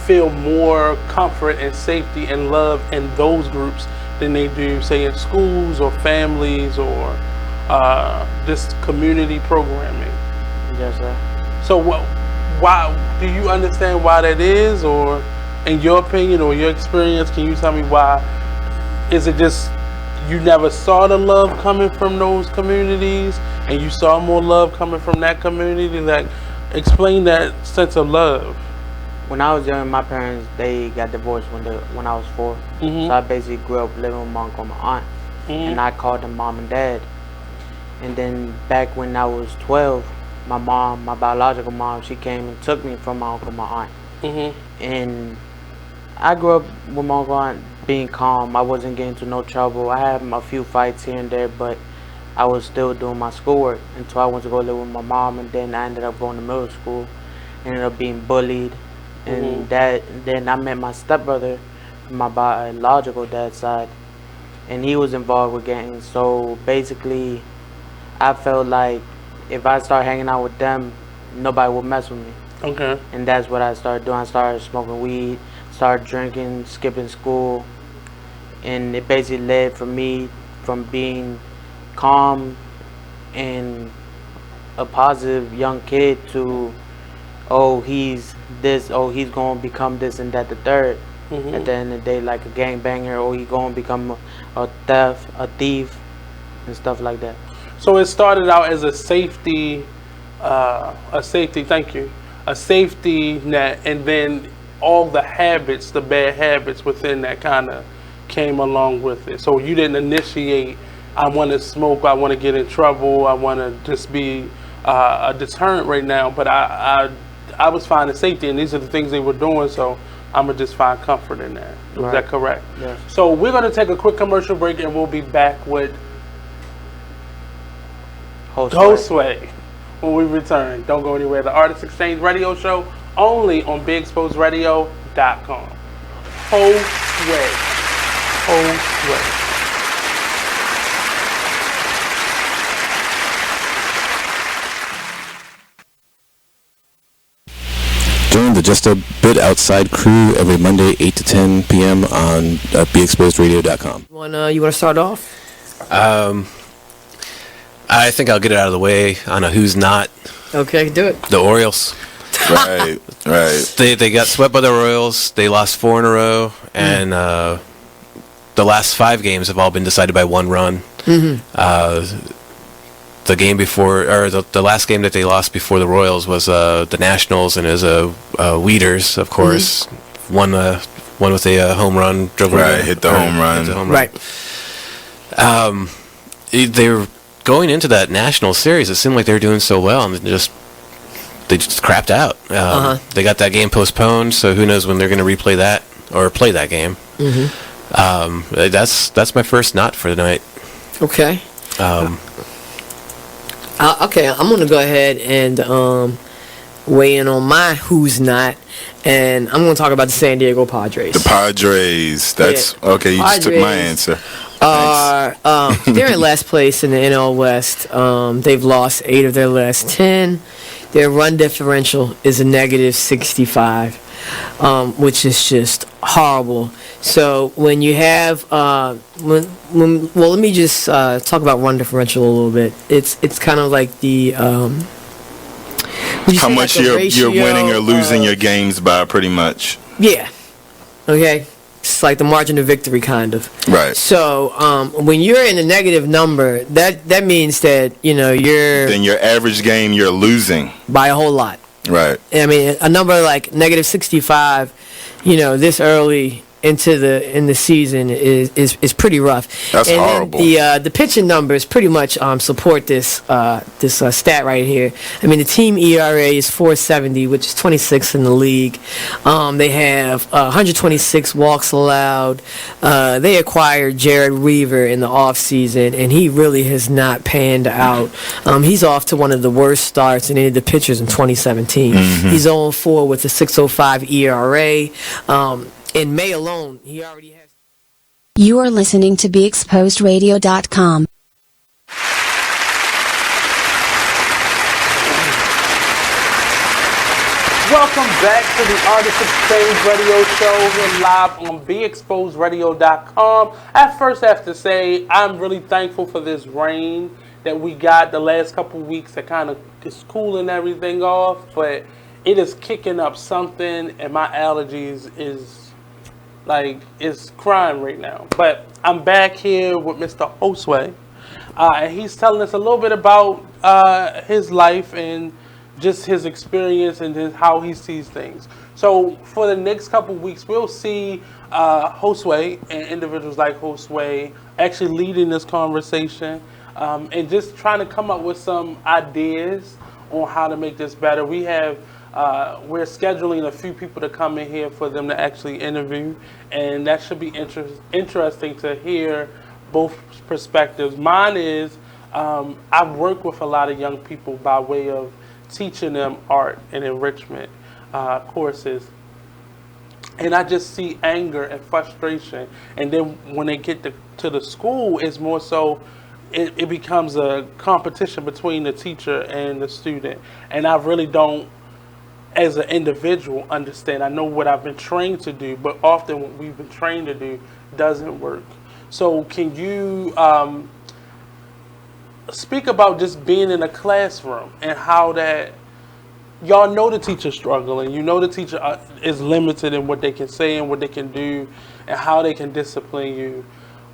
feel more comfort and safety and love in those groups than they do, say, in schools or families or just community programming? Yes, sir. So why do you understand why that is, or in your opinion or your experience, can you tell me why? Is it just you never saw the love coming from those communities, and you saw more love coming from that community? Like, explain that sense of love. When I was young, my parents, they got divorced when I was 4. So I basically grew up living with my uncle and my aunt. And I called them mom and dad. And then back when I was 12, my mom, my biological mom, she came and took me from my uncle and my aunt. And I grew up with my uncle and aunt being calm. I wasn't getting into no trouble. I had a few fights here and there, but I was still doing my schoolwork until I went to go live with my mom. And then I ended up going to middle school. Ended up being bullied. And then I met my stepbrother from my biological dad's side, and he was involved with gangs. So basically, I felt like if I start hanging out with them, nobody would mess with me. Okay. And that's what I started doing. I started smoking weed, started drinking, skipping school, and it basically led for me from being calm and a positive young kid to, oh, he's this, oh, he's going to become this and that, the third. At the end of the day, like a gangbanger, or he's going to become a thief, and stuff like that. So it started out as a safety net, and then all the habits, the bad habits within that kind of came along with it. So you didn't initiate, I want to smoke, I want to get in trouble, I want to just be a deterrent right now, but I was finding safety, and these are the things they were doing, so I'm going to just find comfort in that. Is that correct? Yes. So we're going to take a quick commercial break, and we'll be back with Josue when we return. Don't go anywhere. The Artist Exchange Radio Show, only on BigExposedRadio.com. Josue. Join the Just a Bit Outside crew every Monday, 8 to 10 p.m. on BeExposedRadio.com. You want to start off? I think I'll get it out of the way on a who's not. Okay, do it. The Orioles. Right. They got swept by the Royals. They lost 4 in a row, and the last 5 games have all been decided by 1 run. The game before, or the last game that they lost before the Royals was the Nationals, and it was Weeders, of course, one with a home run, hit the home run. Right. They were going into that National series. It seemed like they were doing so well, and they just crapped out. They got that game postponed, so who knows when they're going to replay that or play that game. That's my first not for the night. Okay. Okay, I'm going to go ahead and weigh in on my who's not, and I'm going to talk about the San Diego Padres. The Padres. That's okay. You Padres just took my answer. They're in last place in the NL West. They've lost 8 of their last 10. Their run differential is a negative 65, which is just horrible. So when you have well, let me just talk about run differential a little bit. It's kind of like the how much you're winning or losing your games by, pretty much. Yeah. Okay. It's like the margin of victory, kind of. Right. So when you're in a negative number, that means that you're. Then your average game you're losing by a whole lot. Right. I mean, a number like negative 65, this early in the season is pretty rough. That's horrible. Then the pitching numbers pretty much support this stat right here. I mean, the team ERA is 4.70, which is 26th in the league. They have 126 walks allowed. They acquired Jared Weaver in the offseason, and he really has not panned out. He's off to one of the worst starts in any of the pitchers in 2017. He's 0-4 with a 6.05 ERA. In May alone, he already has. You are listening to BeExposedRadio.com. Welcome back to the Artist Exchange Radio Show here live on BeExposedRadio.com. I first have to say I'm really thankful for this rain that we got the last couple weeks that kind of is cooling everything off, but it is kicking up something, and my allergies is like it's crying right now. But I'm back here with Mr. Josue, and he's telling us a little bit about his life and just his experience and how he sees things. So for the next couple weeks, we'll see Josue and individuals like Josue actually leading this conversation and just trying to come up with some ideas on how to make this better. We're scheduling a few people to come in here for them to actually interview, and that should be interesting to hear both perspectives. Mine is I've worked with a lot of young people by way of teaching them art and enrichment courses, and I just see anger and frustration. And then when they get to the school, it's more so it becomes a competition between the teacher and the student, and I really don't, as an individual, understand. I know what I've been trained to do, but often what we've been trained to do doesn't work. So can you speak about just being in a classroom and how that, y'all know the teacher's struggling, you know the teacher is limited in what they can say and what they can do and how they can discipline you,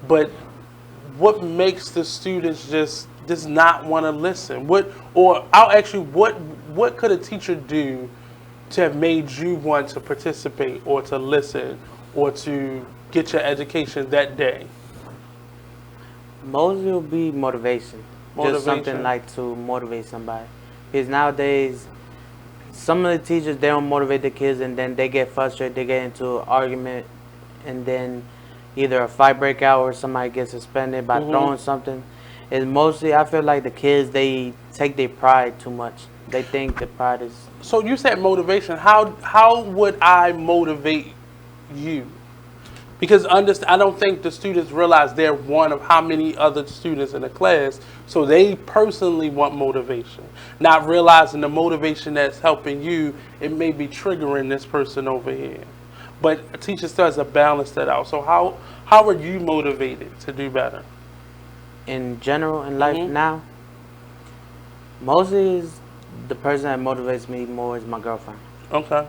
but what makes the students just not want to listen? What could a teacher do to have made you want to participate or to listen or to get your education that day? Mostly will be motivation. Just something like to motivate somebody. Because nowadays, some of the teachers, they don't motivate the kids, and then they get frustrated, they get into an argument, and then either a fight break out or somebody gets suspended by throwing something. It's mostly, I feel like the kids, they take their pride too much. They think the pride is... So you said motivation. How would I motivate you? Because I don't think the students realize they're one of how many other students in the class, so they personally want motivation. Not realizing the motivation that's helping you, it may be triggering this person over here. But a teacher still has to balance that out. So how are you motivated to do better? In general, in life now, mostly is the person that motivates me more is my girlfriend. Okay.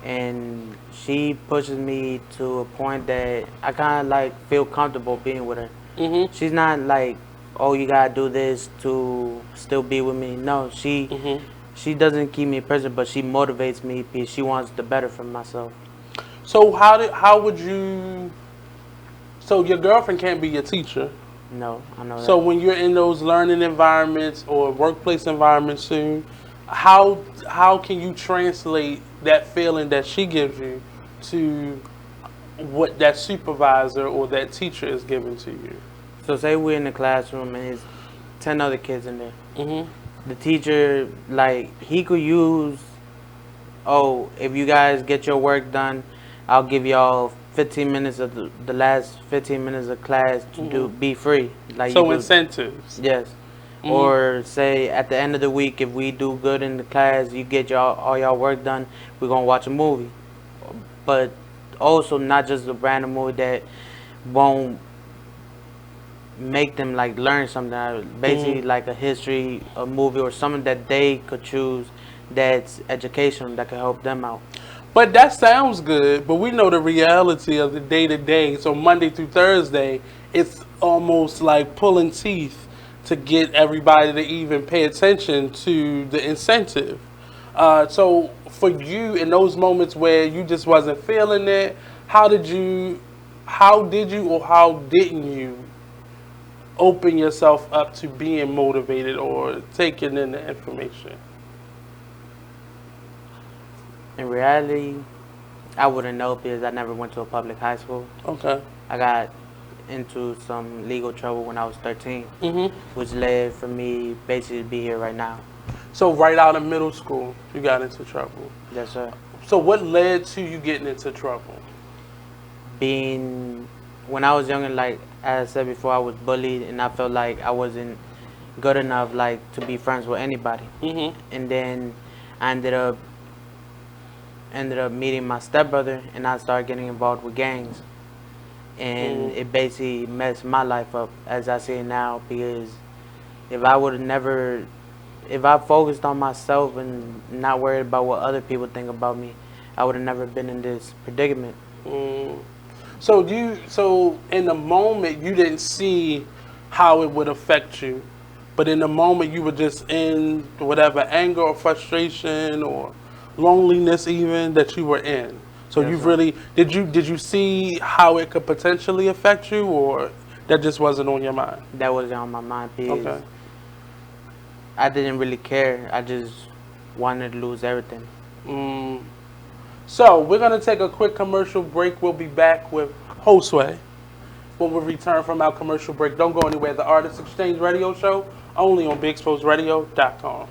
And she pushes me to a point that I kind of like feel comfortable being with her. She's not like, oh, you gotta do this to still be with me. No, she doesn't keep me in prison, but she motivates me because she wants the better for myself. So how would you? So your girlfriend can't be your teacher. No, I know that. So when you're in those learning environments or workplace environments soon, how can you translate that feeling that she gives you to what that supervisor or that teacher is giving to you? So say we're in the classroom and there's 10 other kids in there. The teacher, like, he could use, oh, if you guys get your work done, I'll give y'all 15 minutes of the last 15 minutes of class to be free. Like, so incentives. Yes. Or say at the end of the week, if we do good in the class, you get all y'all work done, we're going to watch a movie. But also not just a random movie that won't make them like learn something. Basically like a history, a movie, or something that they could choose that's educational, that could help them out. But that sounds good, but we know the reality of the day-to-day. So Monday through Thursday, it's almost like pulling teeth to get everybody to even pay attention to the incentive. So for you, in those moments where you just wasn't feeling it, how did you or how didn't you open yourself up to being motivated or taking in the information? In reality, I wouldn't know because I never went to a public high school. Okay. I got into some legal trouble when I was 13, which led for me basically to be here right now. So right out of middle school, you got into trouble? Yes, sir. So what led to you getting into trouble? When I was younger, like as I said before, I was bullied and I felt like I wasn't good enough like to be friends with anybody. And then I ended up meeting my stepbrother and I started getting involved with gangs. And it basically messed my life up as I see it now, because if I focused on myself and not worried about what other people think about me, I would have never been in this predicament. So in the moment you didn't see how it would affect you, but in the moment you were just in whatever anger or frustration or loneliness even that you were in. So you really did you see how it could potentially affect you, or that just wasn't on your mind? That wasn't on my mind because I didn't really care. I just wanted to lose everything. So we're gonna take a quick commercial break. We'll be back with Josue when we return from our commercial break. Don't go anywhere. The Artist Exchange Radio Show, only on BigExposedRadio.com.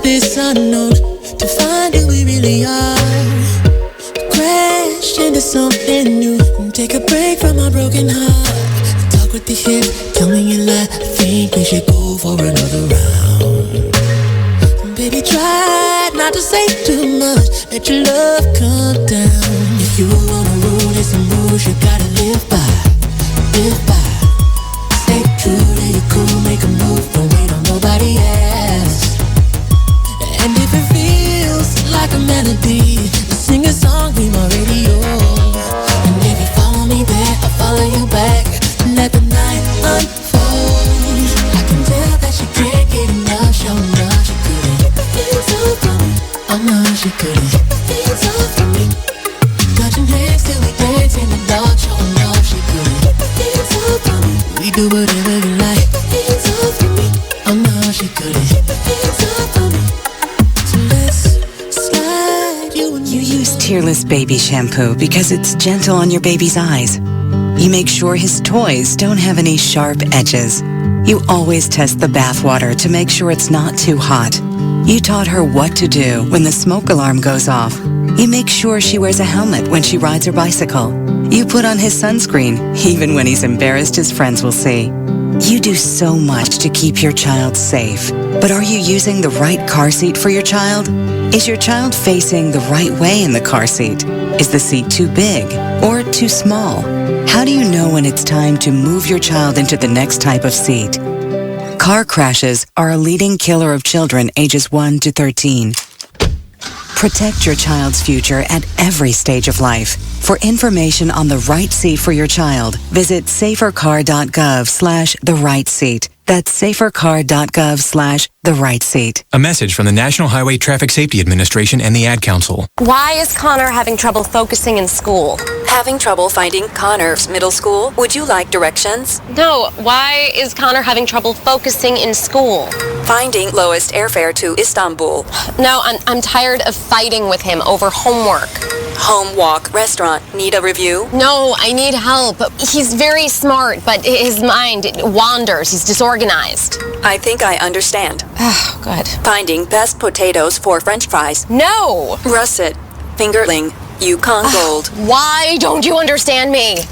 This unknown to find who we really are. Crash into something new. Take a break from our broken heart. Talk with the hip, tell me you like. I think we should go for another round. Baby, try not to say too much. Let your love come down. If you wanna rule, there's some rules you gotta live by. Live by. Stay true to your cool, make a move. Don't wait on nobody else. And if it feels like a melody, sing a song, be my radio. And if you follow me there, I'll follow you back. Let the night unfold. I can tell that she can't get enough. Show enough, she couldn't get the feels off from me. Oh no, she couldn't get the feels off from me. Touching hands till we dance in the dark. Show enough, she couldn't get the feels off from me. We do whatever you like. Get the feels off from me. Oh no, she couldn't get the feels off from me. You use Tearless baby shampoo because it's gentle on your baby's eyes. You make sure his toys don't have any sharp edges. You always test the bath water to make sure it's not too hot. You taught her what to do when the smoke alarm goes off. You make sure she wears a helmet when she rides her bicycle. You put on his sunscreen, even when he's embarrassed his friends will see. You do so much to keep your child safe. But are you using the right car seat for your child? Is your child facing the right way in the car seat? Is the seat too big or too small? How do you know when it's time to move your child into the next type of seat? Car crashes are a leading killer of children ages 1 to 13. Protect your child's future at every stage of life. For information on the right seat for your child, visit safercar.gov/the-right-seat. That's safercar.gov/the-right-seat. A message from the National Highway Traffic Safety Administration and the Ad Council. Why is Connor having trouble focusing in school? Having trouble finding Connor's middle school? Would you like directions? No, why is Connor having trouble focusing in school? Finding lowest airfare to Istanbul. No, I'm tired of fighting with him over homework. Home, walk, restaurant. Need a review? No, I need help. He's very smart, but his mind wanders. He's disorganized. I think I understand. Oh, good. Finding best potatoes for French fries. No! Russet, fingerling, Yukon Gold. Why don't you understand me?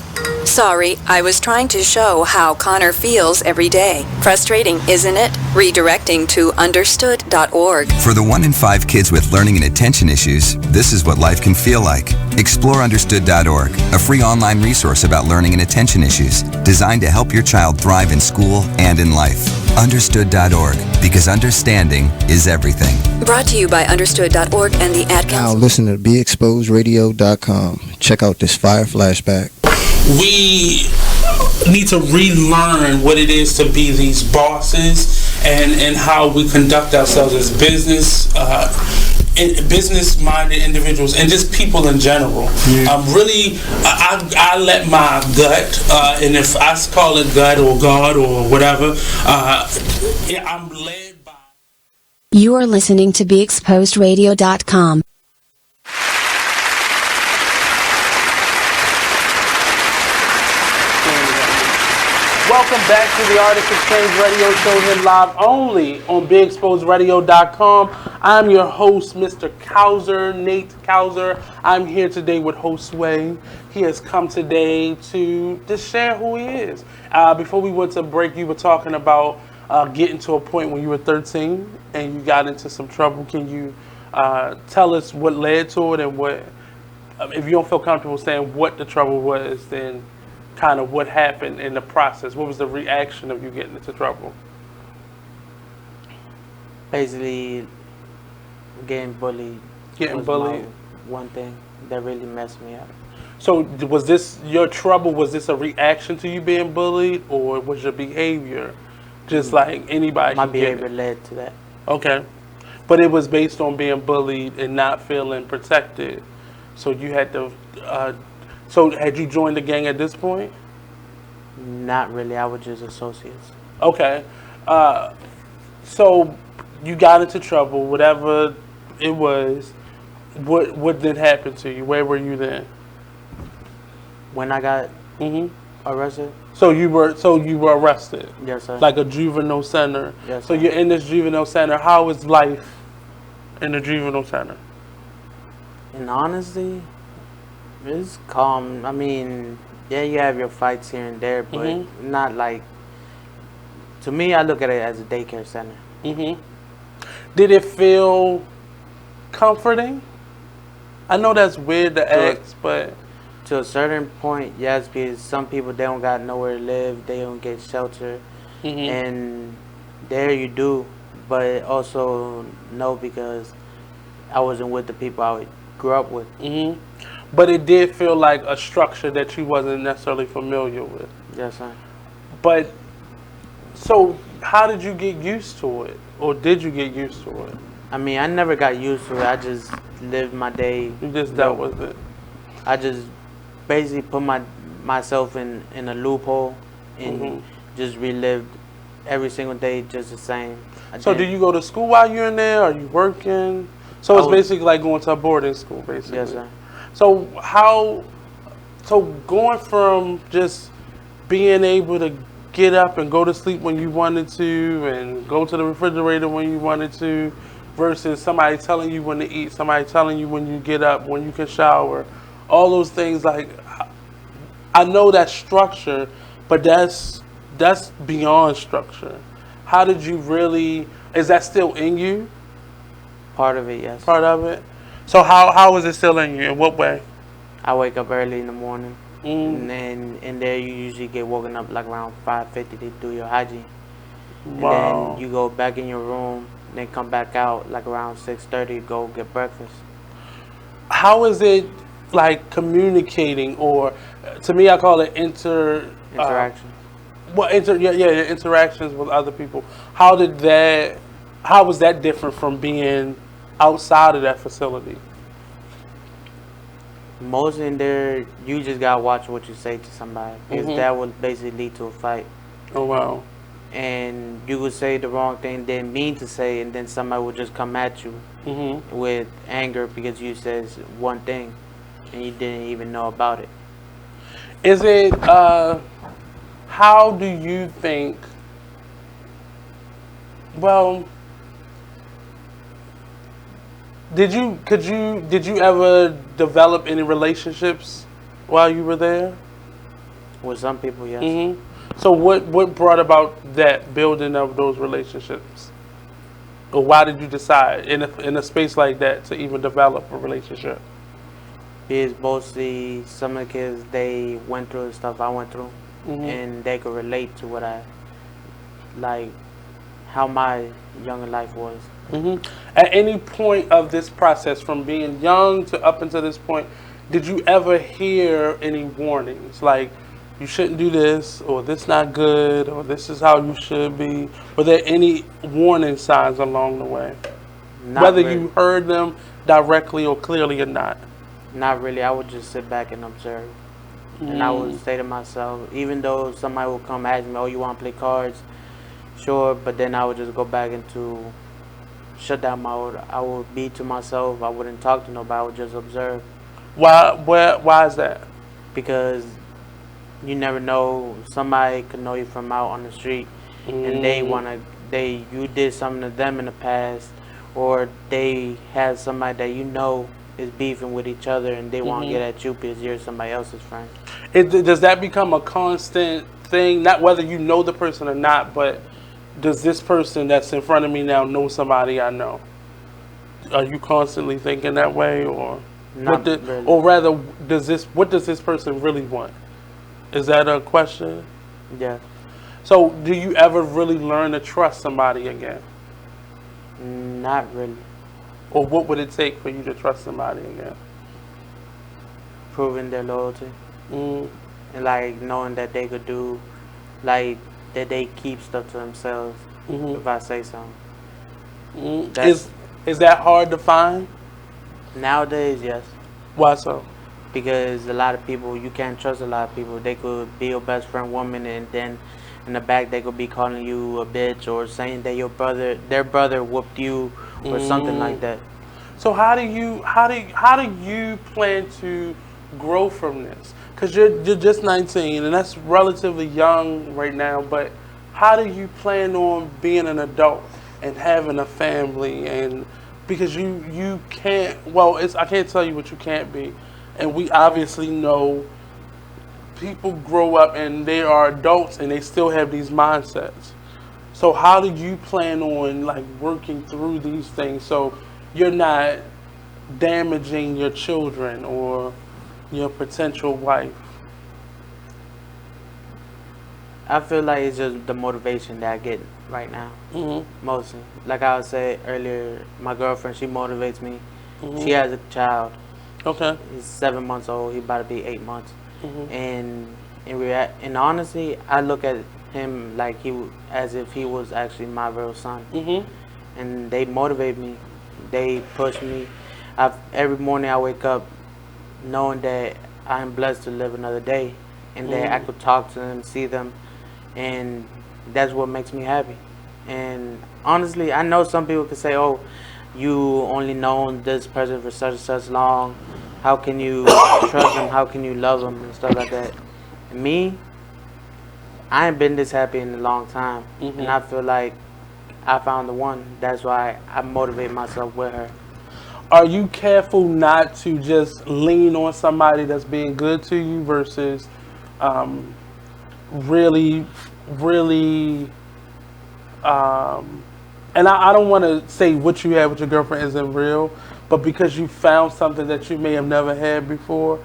Sorry, I was trying to show how Connor feels every day. Frustrating, isn't it? Redirecting to understood.org. For the 1 in 5 kids with learning and attention issues, this is what life can feel like. Explore understood.org, a free online resource about learning and attention issues, designed to help your child thrive in school and in life. Understood.org, because understanding is everything. Brought to you by understood.org and the Ad Council. Now listen to BeExposedRadio.com. Check out this fire flashback. We need to relearn what it is to be these bosses and how we conduct ourselves as business-minded individuals and just people in general. I let my gut, and if I call it gut or God or whatever, I'm led by. You are listening to BeExposedRadio.com. Welcome back to the Artist Exchange Radio Show here live only on BigExposedRadio.com. I'm your host, Mr. Couser, Nate Couser. I'm here today with Josue. He has come today to just share who he is. Before we went to break, you were talking about getting to a point when you were 13 and you got into some trouble. Can you Tell us what led to it and what, if you don't feel comfortable saying what the trouble was, then kind of what happened in the process. What was the reaction of you getting into trouble? Basically, getting bullied. Getting bullied? One thing that really messed me up. So was this your trouble? Was this a reaction to you being bullied, or was your behavior just like anybody? My behavior led to that. Okay. But it was based on being bullied and not feeling protected. So you had to, so had you joined the gang at this point? Not really, I was just associates. Okay. So you got into trouble, whatever it was. What did happen to you? Where were you then? When I got arrested. So you were arrested? Yes, sir. Like a juvenile center? Yes, so sir. You're in this juvenile center. How is life in the juvenile center? In honesty, it's calm. I mean, yeah, you have your fights here and there, but not like, to me, I look at it as a daycare center. Did it feel comforting? I know that's weird to ask, but to a certain point, yes, because some people, they don't got nowhere to live, they don't get shelter, and there you do, but also no, because I wasn't with the people I grew up with. But it did feel like a structure that you wasn't necessarily familiar with. Yes, sir. But so how did you get used to it, or did you get used to it? I mean, I never got used to it. I just lived my day. You just dealt with it. I just basically put myself in a loophole and just relived every single day just the same. So do you go to school while you're in there? Are you working? So it's basically like going to a boarding school, basically. Yes, sir. So going from just being able to get up and go to sleep when you wanted to and go to the refrigerator when you wanted to, versus somebody telling you when to eat, somebody telling you when you get up, when you can shower, all those things, like, I know that's structure, but that's beyond structure. How did you really, is that still in you? Part of it, yes. Part of it? So how is it still in you? In what way? I wake up early in the morning, and then in there you usually get woken up like around 5:50 to do your hygiene. And then you go back in your room, then come back out like around 6:30, go get breakfast. How is it like communicating, or to me I call it interaction. Interactions with other people. How was that different from being outside of that facility? Most in there, you just gotta watch what you say to somebody, because that would basically lead to a fight. Oh wow. And you would say the wrong thing, didn't mean to say, and then somebody would just come at you with anger because you said one thing and you didn't even know about it. Is it, how do you think, well, did you ever develop any relationships while you were there? With some people, yes. So what brought about that building of those relationships? Or why did you decide in a space like that to even develop a relationship? Because mostly some of the kids, they went through the stuff I went through, and they could relate to what how my younger life was. At any point of this process, from being young to up until this point, did you ever hear any warnings, like, you shouldn't do this, or this not good, or this is how you should be? Were there any warning signs along the way? Whether you heard them directly or clearly or not? Not really. I would just sit back and observe. And I would say to myself, even though somebody would come ask me, oh, you want to play cards? Sure, but then I would just go back into shutdown mode. I would be to myself. I wouldn't talk to nobody. I would just observe. Why is that? Because you never know, somebody could know you from out on the street, and you did something to them in the past, or they had somebody that you know is beefing with each other, and they want to get at you because you're somebody else's friend. Does that become a constant thing? Not whether you know the person or not, but does this person that's in front of me now know somebody I know? Are you constantly thinking that way, or Not really. or rather, what does this person really want? Is that a question? Yeah. So, do you ever really learn to trust somebody again? Not really. Or what would it take for you to trust somebody again? Proving their loyalty. And like knowing that they could do, like that they keep stuff to themselves if I say something. Is that hard to find? Nowadays, yes. Why so? Because a lot of people, you can't trust a lot of people. They could be your best friend woman, and then in the back they could be calling you a bitch or saying that their brother whooped you or something like that. So how do you plan to grow from this? Because you're just 19 and that's relatively young right now. But how do you plan on being an adult and having a family? And because you can't. Well, I can't tell you what you can't be. And we obviously know people grow up and they are adults and they still have these mindsets. So how do you plan on like working through these things so you're not damaging your children or your potential wife? I feel like it's just the motivation that I get right now. Mostly. Like I was saying earlier, my girlfriend, she motivates me. She has a child. Okay. He's 7 months old. He's about to be 8 months. And honestly, I look at him like as if he was actually my real son. And they motivate me. They push me. Every morning I wake up knowing that I'm blessed to live another day, and that I could talk to them, see them, and that's what makes me happy. And honestly, I know some people could say, "Oh, you only known this person for such and such long. How can you trust them? How can you love them?" and stuff like that. And me, I ain't been this happy in a long time, and I feel like I found the one. That's why I motivate myself with her. Are you careful not to just lean on somebody that's being good to you versus really, and I don't want to say what you had with your girlfriend isn't real, but because you found something that you may have never had before,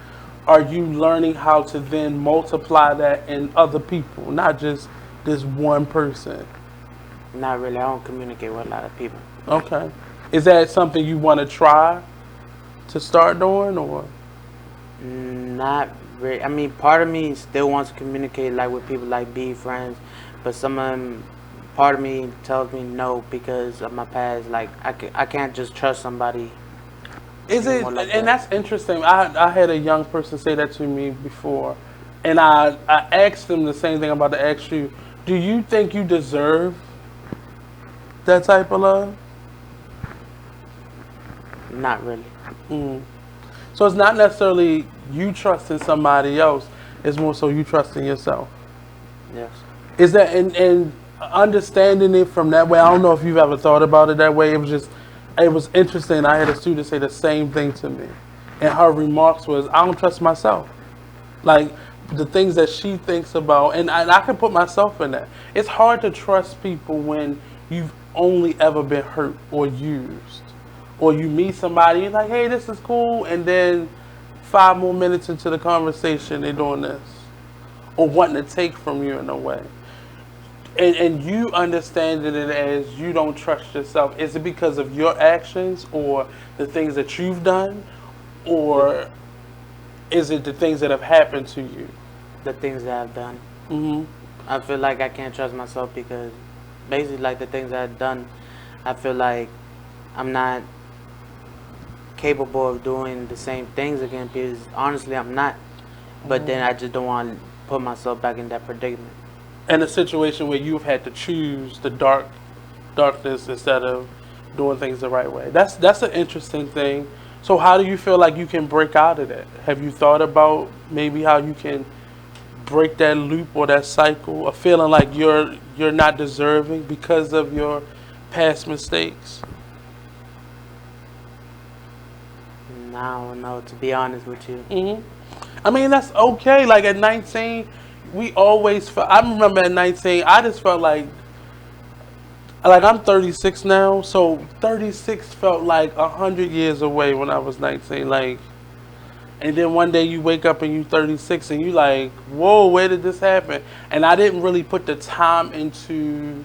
are you learning how to then multiply that in other people, not just this one person? Not really. I don't communicate with a lot of people. Okay. Is that something you want to try to start doing, or? Not really. I mean, part of me still wants to communicate like with people, like be friends, but some of them, part of me tells me no because of my past. Like I can't just trust somebody. Is it? Like and that's interesting. I had a young person say that to me before, and I asked them the same thing I'm about to ask you. Do you think you deserve that type of love? Not really. So it's not necessarily you trusting somebody else. It's more so you trusting yourself. Yes. Is that and understanding it from that way? I don't know if you've ever thought about it that way. It was interesting. I had a student say the same thing to me, and her remarks was, "I don't trust myself." Like the things that she thinks about, and I can put myself in that. It's hard to trust people when you've only ever been hurt or used. Or you meet somebody, you're like, "Hey, this is cool," and then 5 more minutes into the conversation, they're doing this. Or wanting to take from you in a way. And you understanding it as you don't trust yourself. Is it because of your actions or the things that you've done? Or is it the things that have happened to you? The things that I've done. I feel like I can't trust myself because basically like the things that I've done, I feel like I'm not capable of doing the same things again because honestly I'm not. But then I just don't want to put myself back in that predicament. In a situation where you've had to choose the darkness instead of doing things the right way. That's an interesting thing. So how do you feel like you can break out of that? Have you thought about maybe how you can break that loop or that cycle of feeling like you're not deserving because of your past mistakes? I don't know, to be honest with you. I mean, that's okay. Like at 19, we always felt, I remember at 19, I just felt like Like, I'm 36 now, so 36 felt like 100 years away when I was 19. Like, and then one day you wake up and you're 36 and you like, whoa, where did this happen? And I didn't really put the time into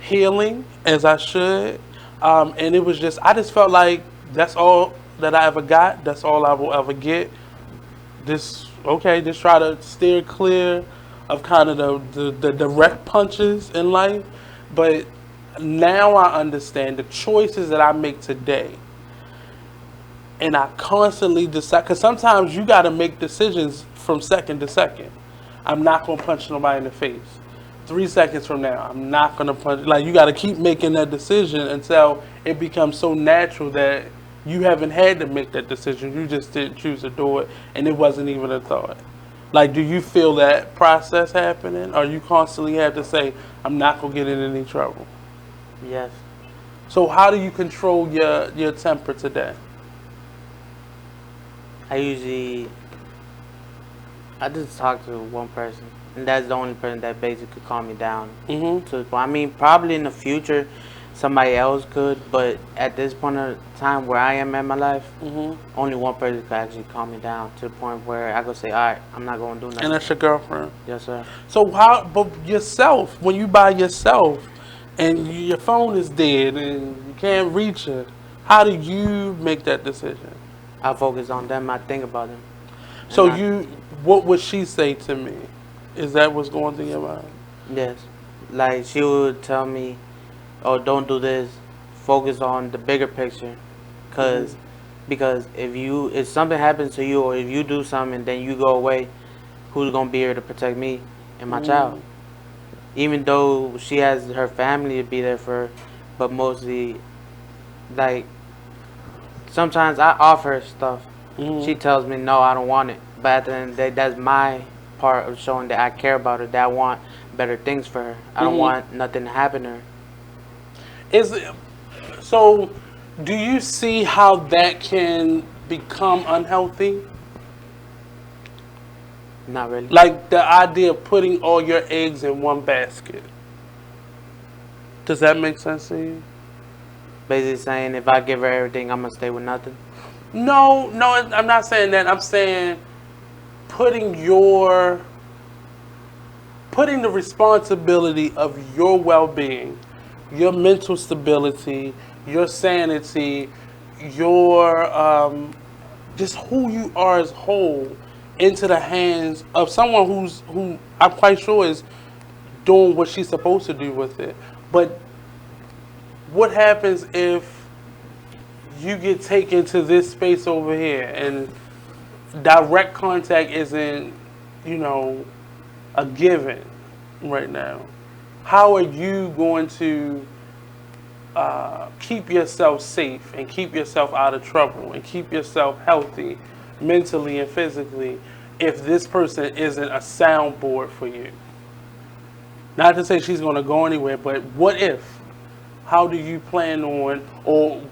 healing as I should. And it was just, I just felt like that's all that I ever got. That's all I will ever get. Just try to steer clear of kind of the direct punches in life. But now I understand the choices that I make today. And I constantly decide, because sometimes you got to make decisions from second to second. I'm not going to punch nobody in the face. 3 seconds from now, I'm not going to punch. Like, you got to keep making that decision until it becomes so natural that you haven't had to make that decision. You just didn't choose to do it, and it wasn't even a thought. Like, do you feel that process happening? Or you constantly have to say, I'm not going to get in any trouble? Yes. So how do you control your temper today? I just talk to one person, and that's the only person that basically calm me down. I mean, probably in the future, somebody else could, but at this point of time where I am in my life, only one person could actually calm me down to the point where I could say, all right, I'm not going to do nothing. And that's your girlfriend? Yes, sir. So but yourself, when you by yourself, and your phone is dead and you can't reach it, how do you make that decision? I focus on them. I think about them. So what would she say to me? Is that what's going through your mind? Yes. Like, she would tell me, oh, don't do this. Focus on the bigger picture. Because if something happens to you, or if you do something and then you go away, who's going to be here to protect me and my child? Even though she has her family to be there for her, but mostly, like, sometimes I offer her stuff. She tells me, no, I don't want it. But at the end of the day, that's my part of showing that I care about her, that I want better things for her. I don't want nothing to happen to her. So, do you see how that can become unhealthy? Not really. Like the idea of putting all your eggs in one basket. Does that make sense to you? Basically saying, if I give her everything, I'm going to stay with nothing? No, I'm not saying that. I'm saying putting the responsibility of your well-being, your mental stability, your sanity, your just who you are as whole into the hands of someone who I'm quite sure is doing what she's supposed to do with it. But what happens if you get taken to this space over here and direct contact isn't, a given right now? How are you going to keep yourself safe and keep yourself out of trouble and keep yourself healthy mentally and physically if this person isn't a soundboard for you? Not to say she's going to go anywhere, but what if? How do you plan on, or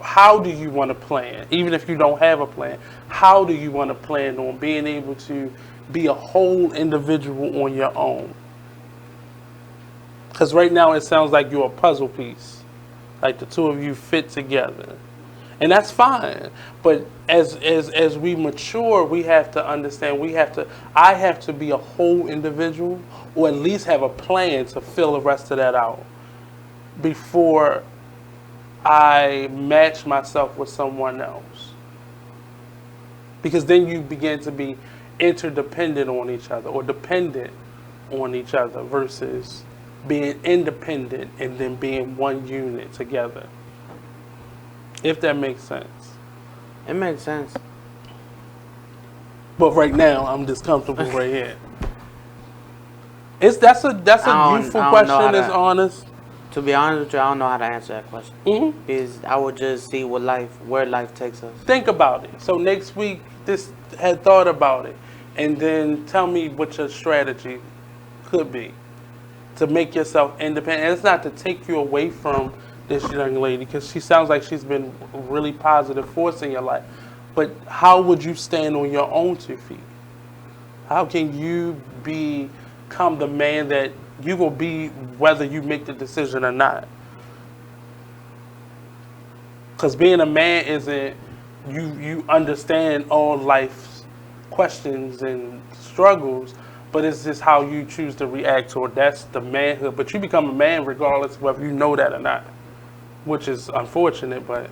how do you want to plan, even if you don't have a plan, how do you want to plan on being able to be a whole individual on your own? Because right now it sounds like you're a puzzle piece. Like the two of you fit together. And that's fine. But as we mature, we have to understand, I have to be a whole individual, or at least have a plan to fill the rest of that out before I match myself with someone else. Because then you begin to be interdependent on each other, or dependent on each other, versus being independent and then being one unit together. If that makes sense. It makes sense. But right now, I'm discomfortable right here. That's a youthful question. It's honest. To be honest with you, I don't know how to answer that question. Because I would just see where life takes us. Think about it. So next week, had thought about it, and then tell me what your strategy could be to make yourself independent. And it's not to take you away from this young lady, because she sounds like she's been a really positive force in your life. But how would you stand on your own 2 feet? How can you become the man that you will be, whether you make the decision or not? Because being a man isn't, you understand all life's questions and struggles, but it's just how you choose to react to it. That's the manhood. But you become a man regardless of whether you know that or not, which is unfortunate, but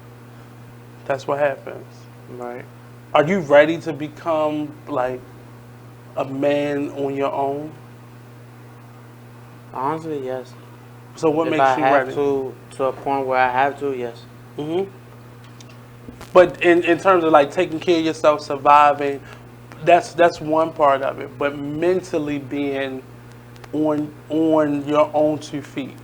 that's what happens. Right. Are you ready to become like a man on your own? Honestly, yes. So what if makes I you have ready? To a point where I have to, yes. But in terms of like taking care of yourself, surviving, that's one part of it. But mentally being on your own 2 feet.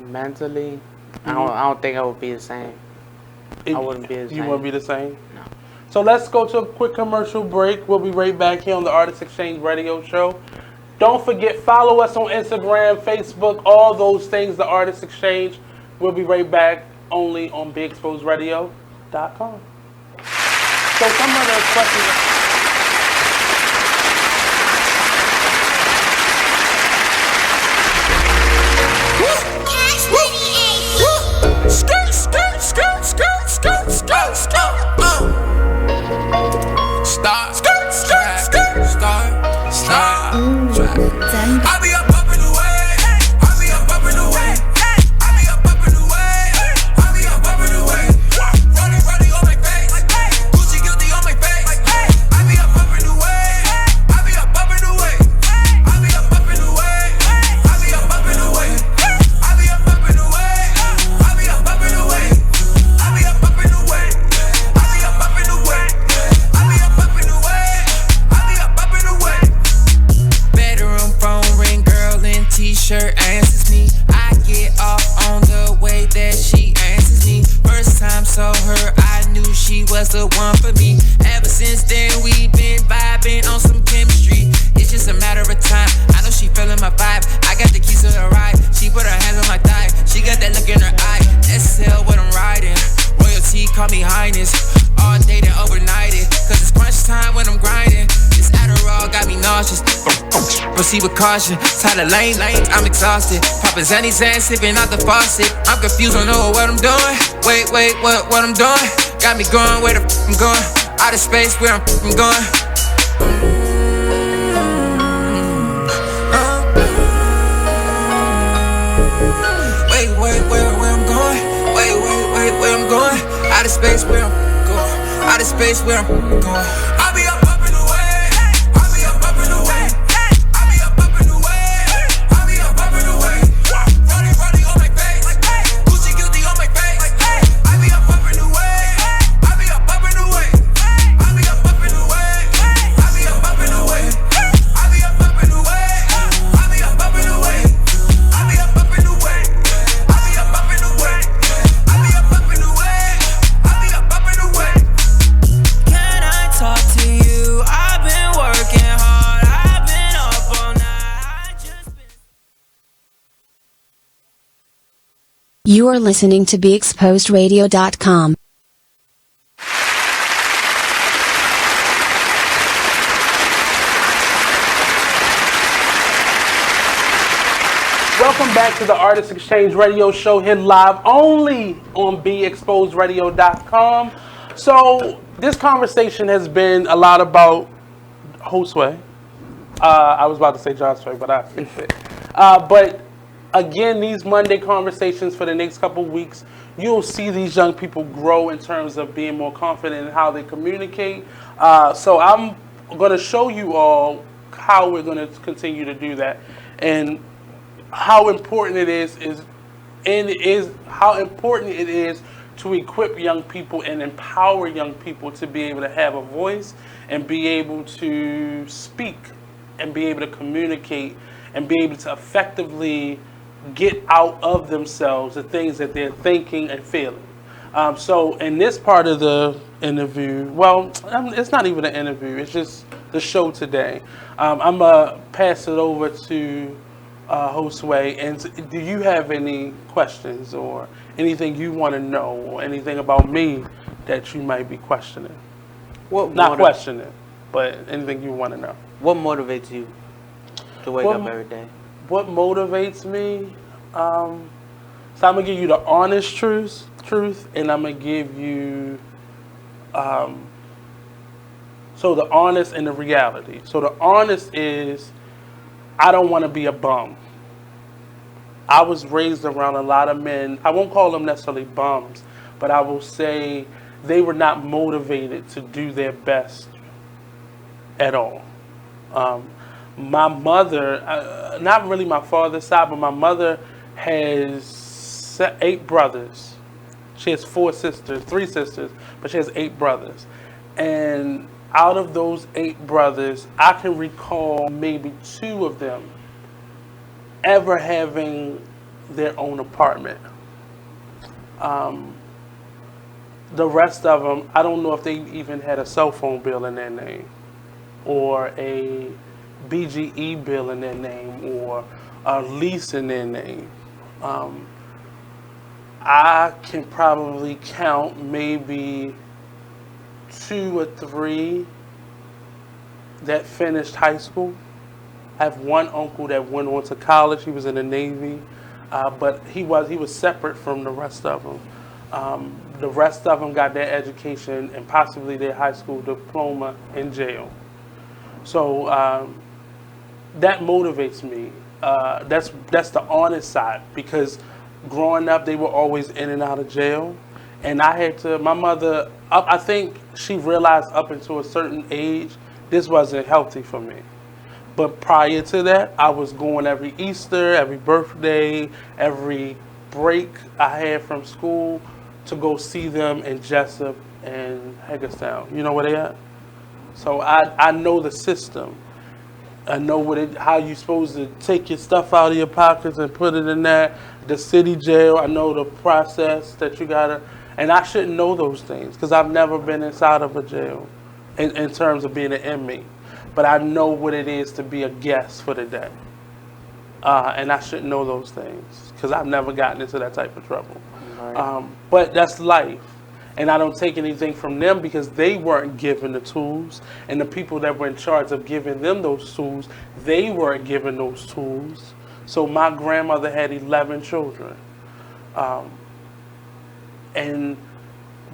Mentally, I don't think I would be the same. I wouldn't be the same. You wouldn't be the same? No. So let's go to a quick commercial break. We'll be right back here on the Artist Exchange Radio Show. Don't forget, follow us on Instagram, Facebook, all those things, the Artist Exchange. We'll be right back only on BeExposedRadio.com. So some of the questions... I'll be up in the way. I'll be up in the way. I'll be up in the way. I'll be up in the way. Running on my face. Gucci guilty on my face. I'll be up in the way. I'll be up in the way. I'll be up in the way. I'll be up in the way. I'll be up in the way. I'll be up in the way. I'll be up in the way. I'll be up in the way. I'll be up in the way. I'll be up in the way. Bedroom phone ring, girl in t-shirt answers me. I get off on the way that she answers me. First time saw her, I knew she was the one for me. Ever since then, we've been vibing on some chemistry. It's just a matter of time. I know she feeling my vibe. I got the keys to the ride. She put her hands on my thigh. She got that look in her eye. SL what I'm riding. Royalty, call me highness. All day and overnighted. Cause it's crunch time when I'm grinding. This Adderall got me nauseous. Proceed with caution. Tired of lane, I'm exhausted. Poppin' Zanny Zan, sipping out the faucet. I'm confused, don't know what I'm doing. Wait, what I'm doing? Got me going where the I'm going. Out of space, where I'm going. Wait, where I'm going? Wait, where I'm going? Out of space, where I'm going. Out of space, where I'm going. I'll be up in the way. I'll be up in the way. I'll be up in the way. I'll be up in the way. Running on my face. Gucci guilty on my face. I'll be up in the way. I'll be up in the way. I'll be up in the way. I'll be up in the way. I'll be up in the way. I'll be up in the way. I'll be up in the way. I'll be up in the way. I'll be up in the way. I'll be up in the way. Can I talk to you? I've been working hard. I've been up all night. You are listening to BeExposedRadio.com. Welcome back to the Artist Exchange Radio Show, here live only on BeExposedRadio.com. So this conversation has been a lot about Josue. I was about to say Josue, but I fixed it. But again, these Monday conversations for the next couple weeks, you'll see these young people grow in terms of being more confident in how they communicate. So I'm going to show you all how we're going to continue to do that, and how important it is how important it is to equip young people and empower young people to be able to have a voice and be able to speak and be able to communicate and be able to effectively get out of themselves the things that they're thinking and feeling. So in this part of the interview, well, it's not even an interview, it's just the show today. I'm going to pass it over to Josue, and do you have any questions or anything you want to know or anything about me that you might be questioning? Not questioning, but anything you want to know. What motivates you to wake up every day? What motivates me? So I'm gonna give you the honest truth, and I'm gonna give you, so the honest and the reality. So the honest is, I don't want to be a bum. I was raised around a lot of men. I won't call them necessarily bums, but I will say they were not motivated to do their best at all. My mother, not really my father's side, but my mother has 8 brothers. She has 3 sisters, but she has 8 brothers. And out of those 8 brothers, I can recall maybe 2 of them ever having their own apartment. The rest of them, I don't know if they even had a cell phone bill in their name, or a BGE bill in their name, or a lease in their name. I can probably count maybe 2 or 3 that finished high school. I have one uncle that went on to college. He was in the Navy, but he was separate from the rest of them. The rest of them got their education and possibly their high school diploma in jail. So that motivates me. That's the honest side, because growing up, they were always in and out of jail. And I had to, my mother, I think she realized up until a certain age, this wasn't healthy for me. But prior to that, I was going every Easter, every birthday, every break I had from school to go see them in Jessup and Hagerstown. You know where they at? So I know the system. I know how you're supposed to take your stuff out of your pockets and put it in there. The city jail, I know the process that you gotta, and I shouldn't know those things because I've never been inside of a jail in terms of being an inmate. But I know what it is to be a guest for the day. And I shouldn't know those things because I've never gotten into that type of trouble. Right. But that's life. And I don't take anything from them because they weren't given the tools. And the people that were in charge of giving them those tools, they weren't given those tools. So my grandmother had 11 children. And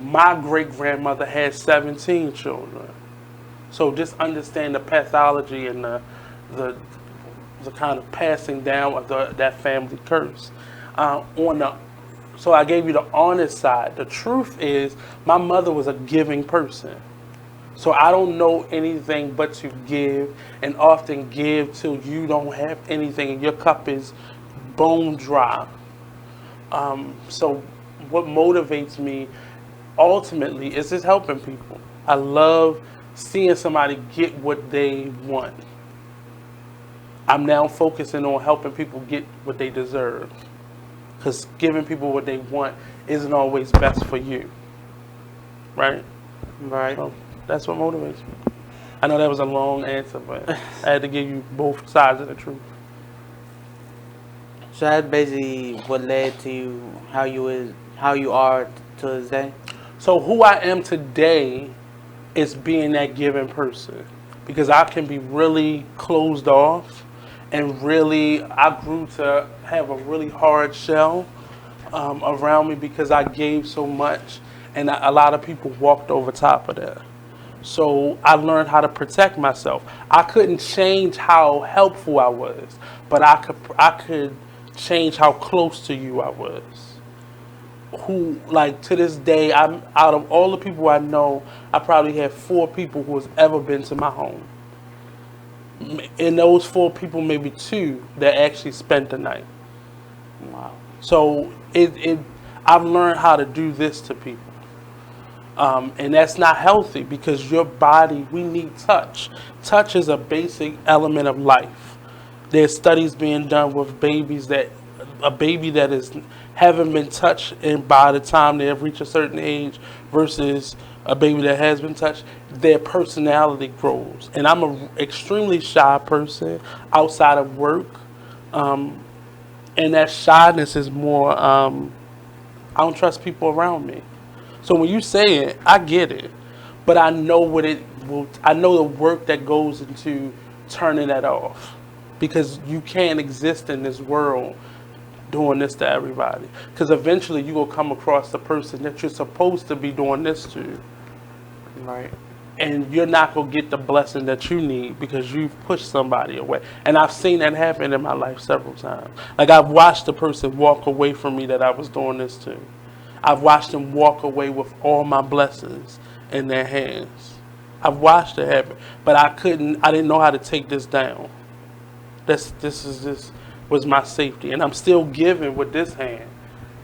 my great-grandmother had 17 children. So just understand the pathology and the kind of passing down of that family curse. So I gave you the honest side. The truth is, my mother was a giving person. So I don't know anything but to give, and often give till you don't have anything and your cup is bone dry. So what motivates me ultimately is just helping people. I love seeing somebody get what they want. I'm now focusing on helping people get what they deserve. Because giving people what they want isn't always best for you. Right? Right. So that's what motivates me. I know that was a long answer, but I had to give you both sides of the truth. So that's basically what led to you, how you are to this day? So who I am today is being that giving person. Because I can be really closed off. And really, I grew to have a really hard shell around me because I gave so much, and a lot of people walked over top of that. So I learned how to protect myself. I couldn't change how helpful I was, but I could change how close to you I was. Who, like, to this day, I'm out of all the people I know, I probably have 4 people who has ever been to my home. In those 4 people, maybe 2 that actually spent the night. Wow. So I've learned how to do this to people. And that's not healthy because your body, we need touch. Touch is a basic element of life. There's studies being done with babies that a baby that haven't been touched and by the time they have reached a certain age versus a baby that has been touched, their personality grows. And I'm an extremely shy person outside of work. And that shyness is more, I don't trust people around me. So when you say it, I get it. But I know I know the work that goes into turning that off. Because you can't exist in this world doing this to everybody. Because eventually you will come across the person that you're supposed to be doing this to. Right. And you're not going to get the blessing that you need because you've pushed somebody away. And I've seen that happen in my life several times. Like, I've watched the person walk away from me that I was doing this to. I've watched them walk away with all my blessings in their hands. I've watched it happen. But I didn't know how to take this down. This was my safety. And I'm still giving with this hand.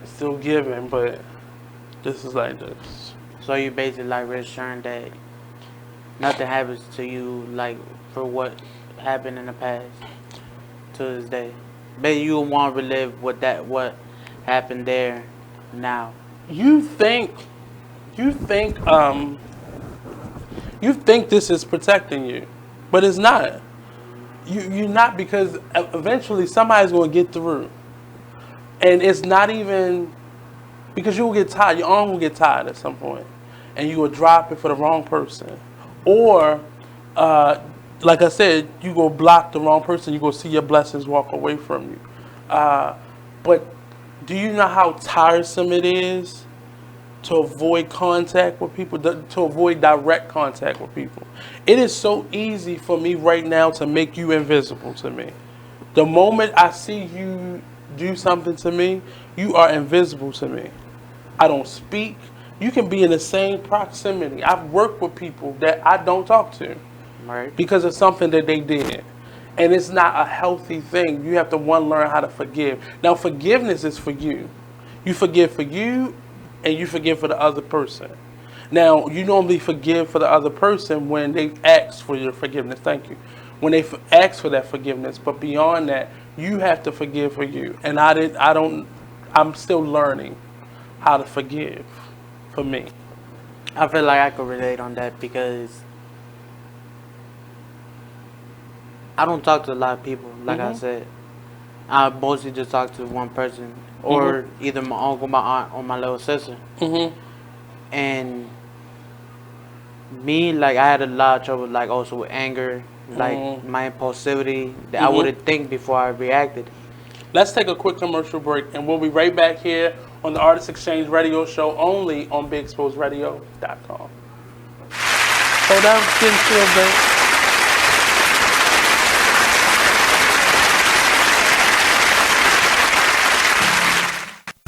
I'm still giving, but this is like this. So you basically like reassuring that nothing happens to you like for what happened in the past to this day. But you want to relive what happened there now. You think this is protecting you, but it's not. You're not, because eventually somebody's going to get through. And it's not even because you will get tired. Your arm will get tired at some point, and you will drop it for the wrong person. Or, like I said, you go block the wrong person, you go see your blessings walk away from you. But do you know how tiresome it is to avoid contact with people, to avoid direct contact with people? It is so easy for me right now to make you invisible to me. The moment I see you do something to me, you are invisible to me. I don't speak. You can be in the same proximity. I've worked with people that I don't talk to, right, because of something that they did. And it's not a healthy thing. You have to, learn how to forgive. Now, forgiveness is for you. You forgive for you, and you forgive for the other person. Now, you normally forgive for the other person when they ask for your forgiveness. Thank you. When they ask for that forgiveness. But beyond that, you have to forgive for you. And I'm still learning how to forgive. For me, I feel like I could relate on that because I don't talk to a lot of people. Like I said, I mostly just talk to one person, or either my uncle, my aunt, or my little sister. And me, like, I had a lot of trouble, like, also with anger, like my impulsivity that I wouldn't think before I reacted. Let's take a quick commercial break, and we'll be right back here on the Artist Exchange Radio Show, only on BigExposedRadio.com. So that didn't feel good.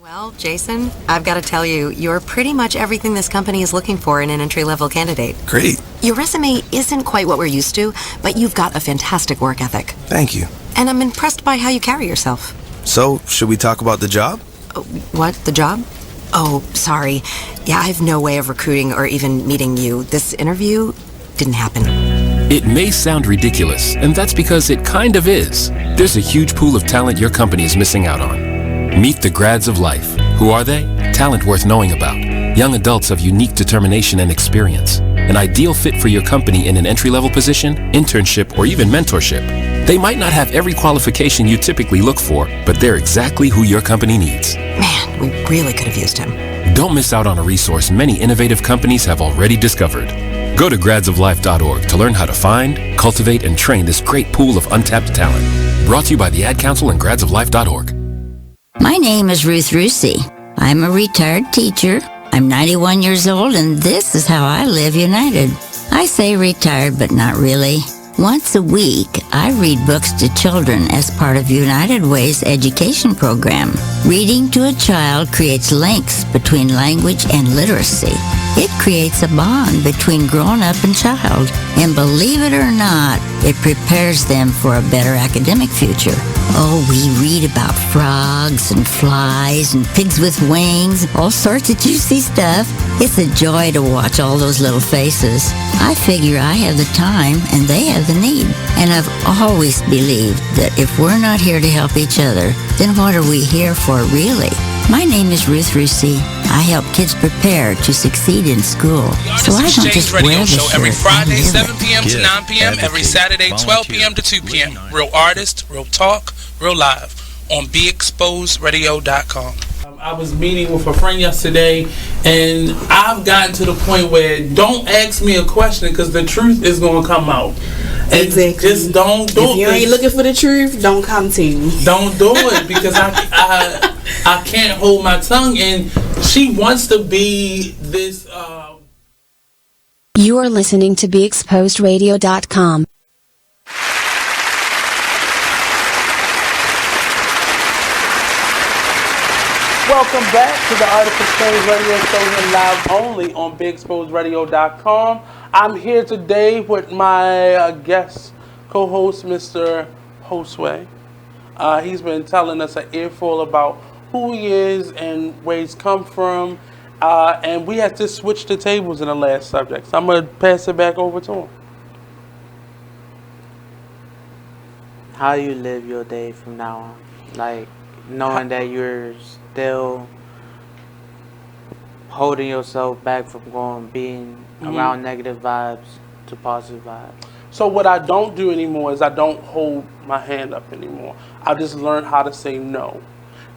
Well, Jason, I've got to tell you, you're pretty much everything this company is looking for in an entry-level candidate. Great. Your resume isn't quite what we're used to, but you've got a fantastic work ethic. Thank you. And I'm impressed by how you carry yourself. So, should we talk about the job? What? The job? Oh, sorry. Yeah, I have no way of recruiting or even meeting you. This interview didn't happen. It may sound ridiculous, and that's because it kind of is. There's a huge pool of talent your company is missing out on. Meet the grads of life. Who are they? Talent worth knowing about. Young adults of unique determination and experience. An ideal fit for your company in an entry-level position, internship, or even mentorship. They might not have every qualification you typically look for, but they're exactly who your company needs. Man, we really could have used him. Don't miss out on a resource many innovative companies have already discovered. Go to gradsoflife.org to learn how to find, cultivate, and train this great pool of untapped talent. Brought to you by the Ad Council and gradsoflife.org. My name is Ruth Rusey. I'm a retired teacher. I'm 91 years old, and this is how I live United. I say retired, but not really. Once a week, I read books to children as part of United Way's education program. Reading to a child creates links between language and literacy. It creates a bond between grown-up and child. And believe it or not, it prepares them for a better academic future. Oh, we read about frogs and flies and pigs with wings, all sorts of juicy stuff. It's a joy to watch all those little faces. I figure I have the time and they have the need. And I've always believed that if we're not here to help each other, then what are we here for really? My name is Ruth Rusey. I help kids prepare to succeed in school. So I don't just wear the shirt, every Friday, I live 7 p.m. to 9 p.m. Every Saturday, 12 p.m. to 2 p.m. Real artists, real talk, real live on BeExposedRadio.com. I was meeting with a friend yesterday, and I've gotten to the point where don't ask me a question because the truth is going to come out. And exactly. Just don't do it. If you ain't looking for the truth, don't come to me. Don't do it because I can't hold my tongue, and she wants to be this. You are listening to BeExposedRadio.com. Welcome back to the Artist Exchange Radio Show here live only on BeExposedRadio.com. I'm here today with my guest co-host, Mr. Josue. He's been telling us an earful about who he is and where he's come from. And we had to switch the tables in the last subject. So I'm going to pass it back over to him. How you live your day from now on? Like, knowing that you're still holding yourself back from being around negative vibes to positive vibes. So what I don't do anymore is I don't hold my hand up anymore. I just learned how to say no.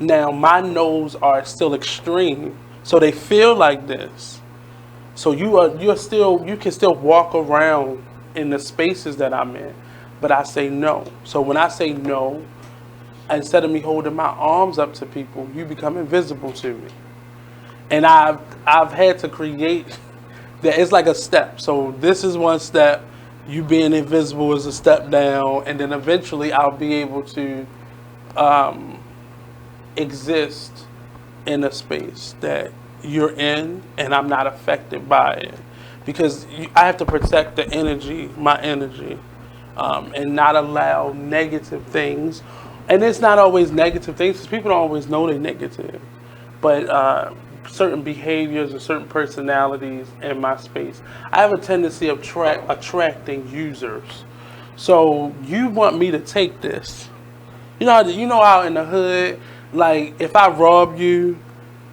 Now my no's are still extreme, so they feel like this. So you can still walk around in the spaces that I'm in, but I say no. So when I say no, instead of me holding my arms up to people, you become invisible to me. And I've had to create that. It's like a step. So this is one step. You being invisible is a step down, and then eventually I'll be able to exist in a space that you're in, and I'm not affected by it, because I have to protect the energy, my energy, and not allow negative things. And it's not always negative things, because people don't always know they're negative, but certain behaviors or certain personalities in my space. I have a tendency of attracting users. So you want me to take this. You know how in the hood, like if I rob you,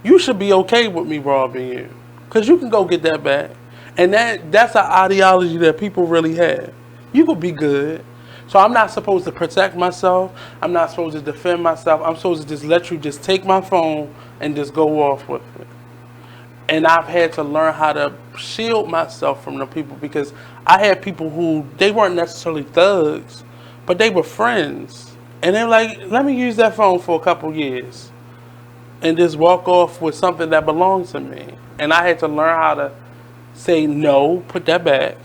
you should be okay with me robbing you, because you can go get that back. And that's an ideology that people really have. You could be good. So I'm not supposed to protect myself. I'm not supposed to defend myself. I'm supposed to just let you just take my phone and just go off with it. And I've had to learn how to shield myself from the people, because I had people who, they weren't necessarily thugs, but they were friends. And they're like, let me use that phone for a couple years and just walk off with something that belongs to me. And I had to learn how to say no, put that back,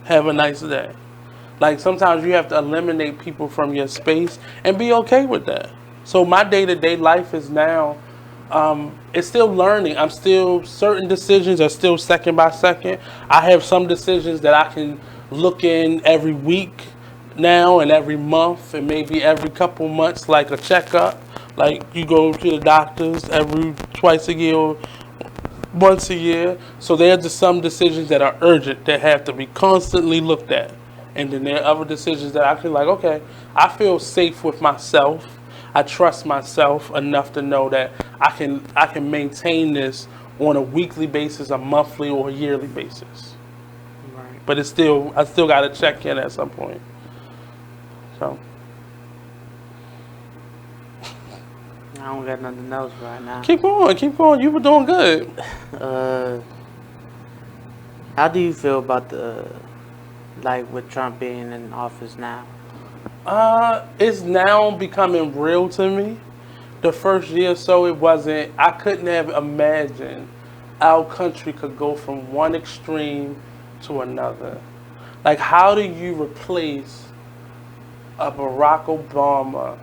have a nice day. Like sometimes you have to eliminate people from your space and be okay with that. So my day-to-day life is now, it's still learning. Certain decisions are still second by second. I have some decisions that I can look in every week now and every month and maybe every couple months, like a checkup. Like you go to the doctors twice a year or once a year. So there are just some decisions that are urgent that have to be constantly looked at. And then there are other decisions that I feel like, okay, I feel safe with myself. I trust myself enough to know that I can maintain this on a weekly basis, a monthly or a yearly basis. Right. But I still got to check in at some point. So I don't got nothing else right now. Keep going. You were doing good. How do you feel about with Trump being in office now? It's now becoming real to me. The first year or so, I couldn't have imagined our country could go from one extreme to another. Like, how do you replace a Barack Obama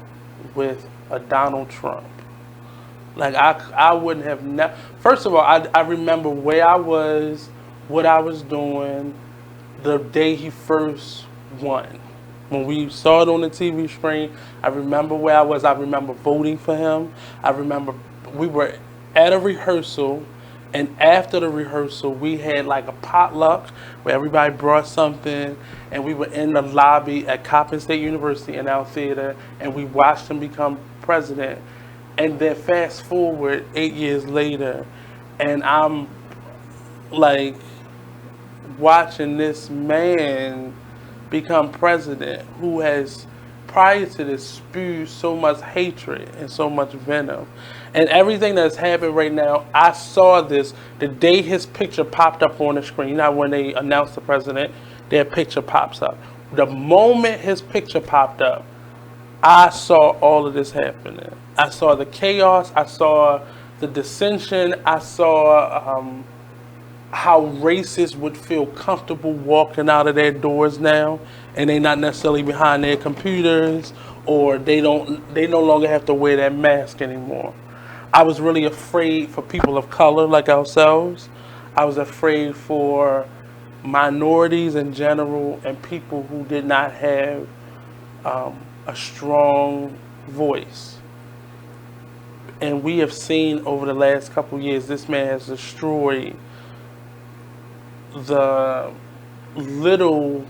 with a Donald Trump? Like, I wouldn't have First of all, I remember where I was, what I was doing, the day he first won. When we saw it on the TV screen, I remember where I was. I remember voting for him. I remember we were at a rehearsal, and after the rehearsal, we had like a potluck where everybody brought something, and we were in the lobby at Coppin State University in our theater, and we watched him become president. And then fast forward 8 years later, and I'm like watching this man become president who has prior to this, spewed so much hatred and so much venom. And everything that's happened right now, I saw this the day his picture popped up on the screen. You know when they announced the president, their picture pops up. The moment his picture popped up, I saw all of this happening. I saw the chaos. I saw the dissension. I saw how racists would feel comfortable walking out of their doors now, and they're not necessarily behind their computers, or they no longer have to wear that mask anymore. I was really afraid for people of color like ourselves. I was afraid for minorities in general and people who did not have a strong voice. And we have seen over the last couple of years, this man has destroyed the little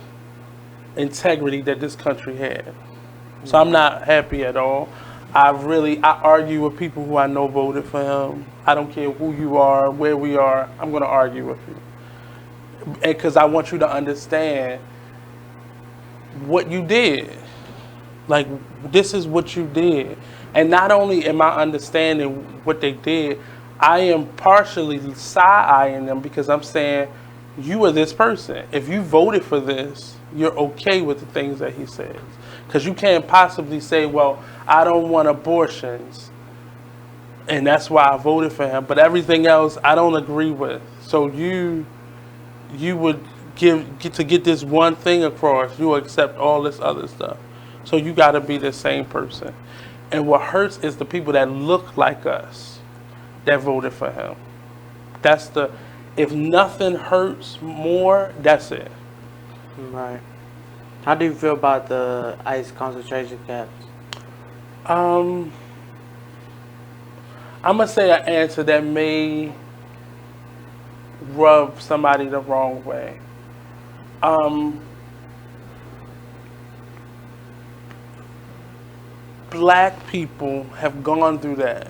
integrity that this country had. So I'm not happy at all. I argue with people who I know voted for him. I don't care who you are, where we are, I'm going to argue with you. Because I want you to understand what you did. Like, this is what you did. And not only am I understanding what they did, I am partially side-eyeing them because I'm saying, you are this person. If you voted for this, you're okay with the things that he says. Because you can't possibly say, well, I don't want abortions, and that's why I voted for him. But everything else, I don't agree with. So you would get this one thing across, you accept all this other stuff. So you got to be the same person. And what hurts is the people that look like us that voted for him. If nothing hurts more, that's it. Right. How do you feel about the ICE concentration camps? I'm going to say an answer that may rub somebody the wrong way. Black people have gone through that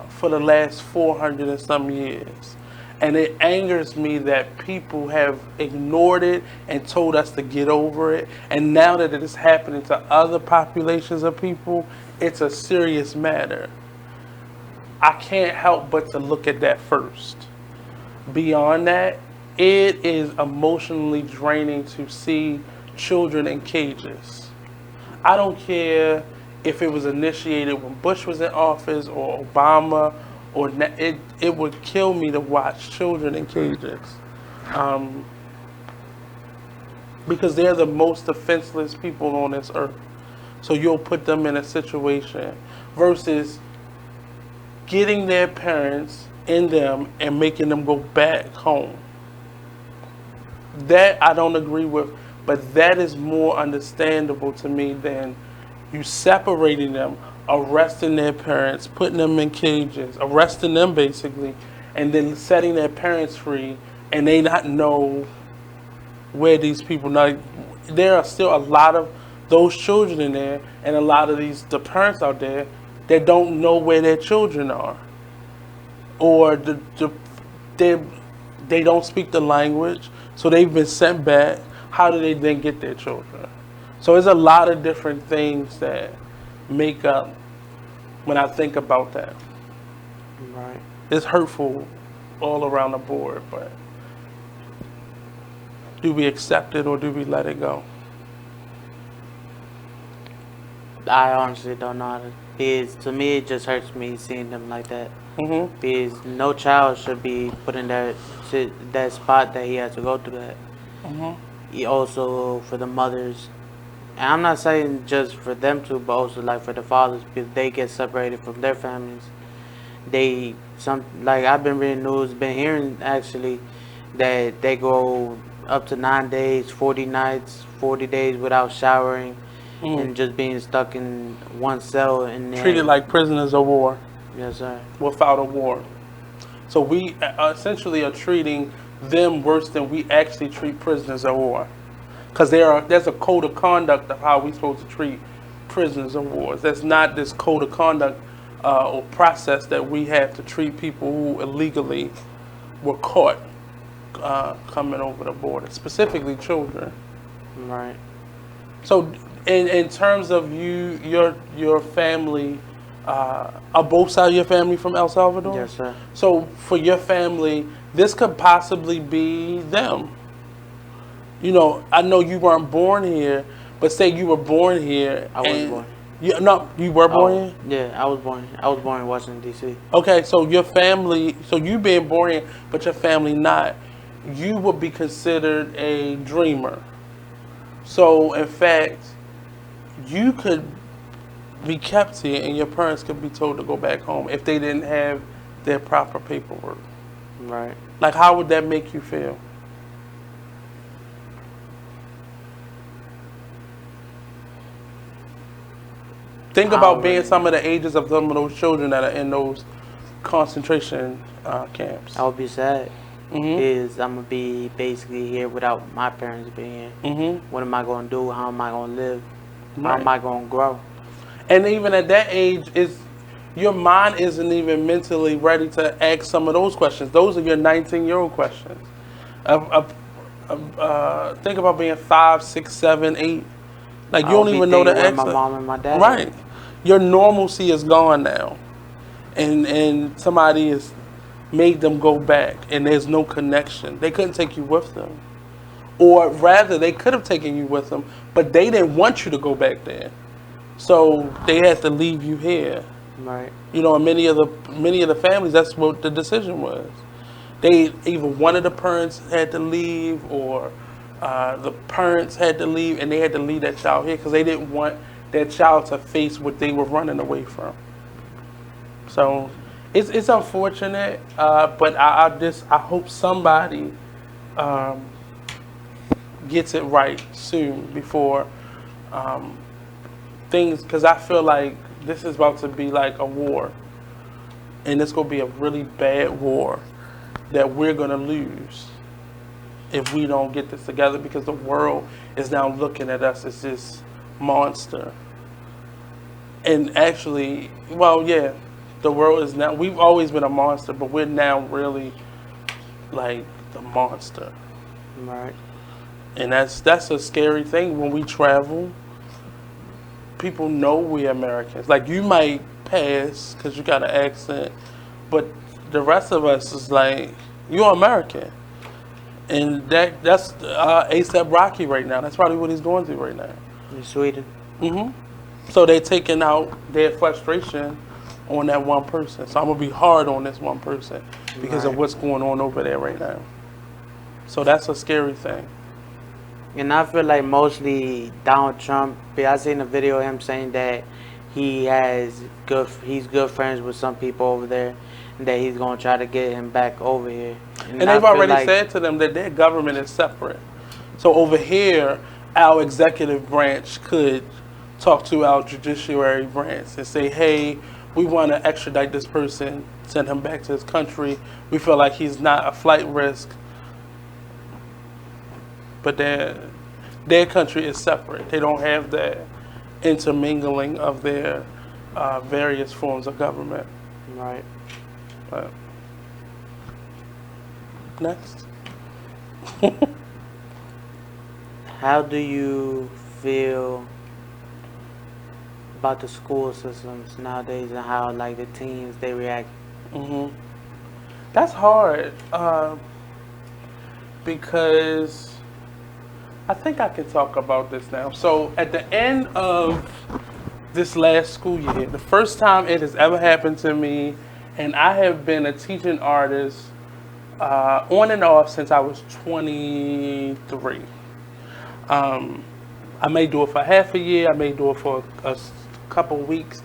for the last 400 and some years. And it angers me that people have ignored it and told us to get over it. And now that it is happening to other populations of people, it's a serious matter. I can't help but to look at that first. Beyond that, it is emotionally draining to see children in cages. I don't care if it was initiated when Bush was in office or Obama, or it would kill me to watch children in cages. Because they're the most defenseless people on this earth. So you'll put them in a situation versus getting their parents in them and making them go back home. That I don't agree with, but that is more understandable to me than you separating them, arresting their parents, putting them in cages, arresting them basically, and then setting their parents free, and they not know where these people are. There are still a lot of those children in there, and a lot of the parents out there that don't know where their children are, or they don't speak the language, so they've been sent back. How do they then get their children? So there's a lot of different things that make up when I think about that. Right. It's hurtful all around the board, but do we accept it or do we let it go? I honestly don't know how to. Because to me, it just hurts me seeing them like that. Mm-hmm. Because no child should be put in that spot that he has to go through that. Mm-hmm. Also for the mothers. And I'm not saying just for them too, but also like for the fathers, because they get separated from their families. I've been reading news, been hearing actually that they go up to 9 days, 40 nights, 40 days without showering, and just being stuck in one cell. And treated like prisoners of war. Yes, sir. Without a war. So we essentially are treating them worse than we actually treat prisoners of war. Because there's a code of conduct of how we're supposed to treat prisoners of war. There's not this code of conduct or process that we have to treat people who illegally were caught coming over the border, specifically children. Right. So in terms of your family, are both sides of your family from El Salvador? Yes, sir. So for your family, this could possibly be them. You know, I know you weren't born here, but say you were born here. I was born. You were born here? Yeah, I was born in Washington, D.C. Okay, so your family, so you being born here, but your family not, you would be considered a dreamer. So, in fact, you could be kept here and your parents could be told to go back home if they didn't have their proper paperwork. Right. Like, how would that make you feel? Think about being some of the ages of some of those children that are in those concentration camps. I would be sad. Is I'm gonna be basically here without my parents being here. What am I gonna do? How am I gonna live? How am I gonna grow? And even at that age, your mind isn't even mentally ready to ask some of those questions. Those are your 19-year-old questions. Think about being 5, 6, 7, 8. Like, you don't even know the answer. My mom and my dad. Right. Your normalcy is gone now. And somebody has made them go back, and there's no connection. They couldn't take you with them. Or rather, they could have taken you with them, but they didn't want you to go back there. So they had to leave you here. Right. You know, in many of the families, that's what the decision was. They either one of the parents had to leave, or the parents had to leave, and they had to leave that child here because they didn't want that child to face what they were running away from. So it's unfortunate, but I hope somebody gets it right soon before things, because I feel like this is about to be like a war, and it's going to be a really bad war that we're going to lose if we don't get this together, because the world is now looking at us as this monster. And actually, well, yeah, the world is now, we've always been a monster, but we're now really like the monster. Right. And that's a scary thing. When we travel, people know we're Americans. Like, you might pass because you got an accent, but the rest of us is like, you're American. And that's A$AP Rocky right now. That's probably what he's going through right now. In Sweden. So they're taking out their frustration on that one person. So I'm going to be hard on this one person because of what's going on over there right now. So that's a scary thing. And I feel like mostly Donald Trump, I seen a video of him saying that he's good friends with some people over there, and that he's going to try to get him back over here. And they've already said to them that their government is separate. So over here, our executive branch could talk to our judiciary branch and say, hey, we want to extradite this person, send him back to his country. We feel like he's not a flight risk. But their country is separate. They don't have that intermingling of their various forms of government. Right. But next. How do you feel about the school systems nowadays and how like the teens they react? That's hard because I think I can talk about this now. So at the end of this last school year, the first time it has ever happened to me, and I have been a teaching artist on and off since I was 23. I may do it for half a year, I may do it for a couple weeks,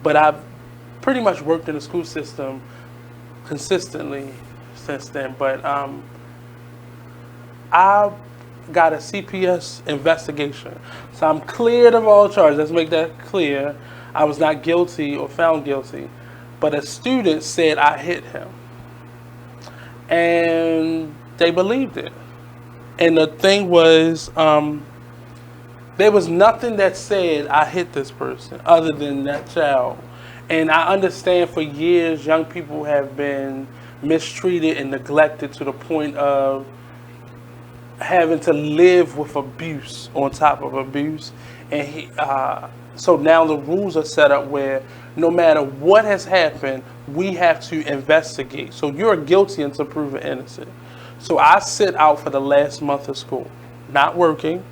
but I've pretty much worked in the school system consistently since then. But I got a CPS investigation, so I'm cleared of all charges. Let's make that clear. I was not guilty or found guilty, but a student said I hit him, and they believed it. And the thing was, there was nothing that said I hit this person other than that child. And I understand for years young people have been mistreated and neglected to the point of having to live with abuse on top of abuse. And so now the rules are set up where no matter what has happened, we have to investigate. So you're guilty until proven innocent. So I sit out for the last month of school, not working,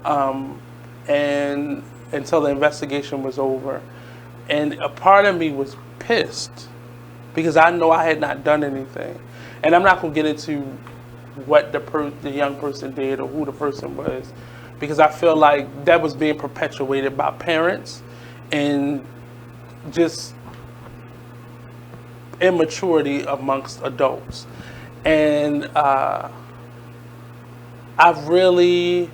and until the investigation was over. And a part of me was pissed because I know I had not done anything. And I'm not going to get into what the young person did or who the person was, because I feel like that was being perpetuated by parents and just immaturity amongst adults. And I really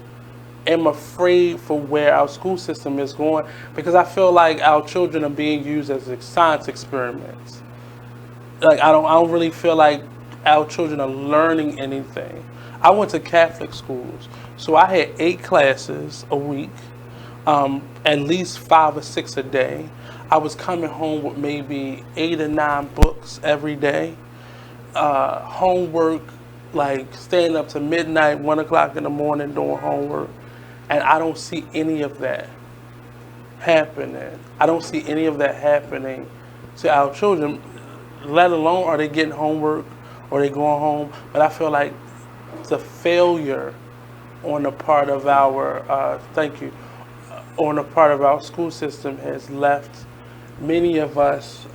am afraid for where our school system is going, because I feel like our children are being used as science experiments. Like I don't really feel like our children are learning anything. I went to Catholic schools, so I had 8 classes a week, at least 5 or 6 a day. I was coming home with maybe 8 or 9 books every day. Homework, like staying up to midnight, 1 o'clock in the morning doing homework. And I don't see any of that happening. I don't see any of that happening to our children, let alone are they getting homework or they going home. But I feel like the failure on the part of our, on the part of our school system has left many of us,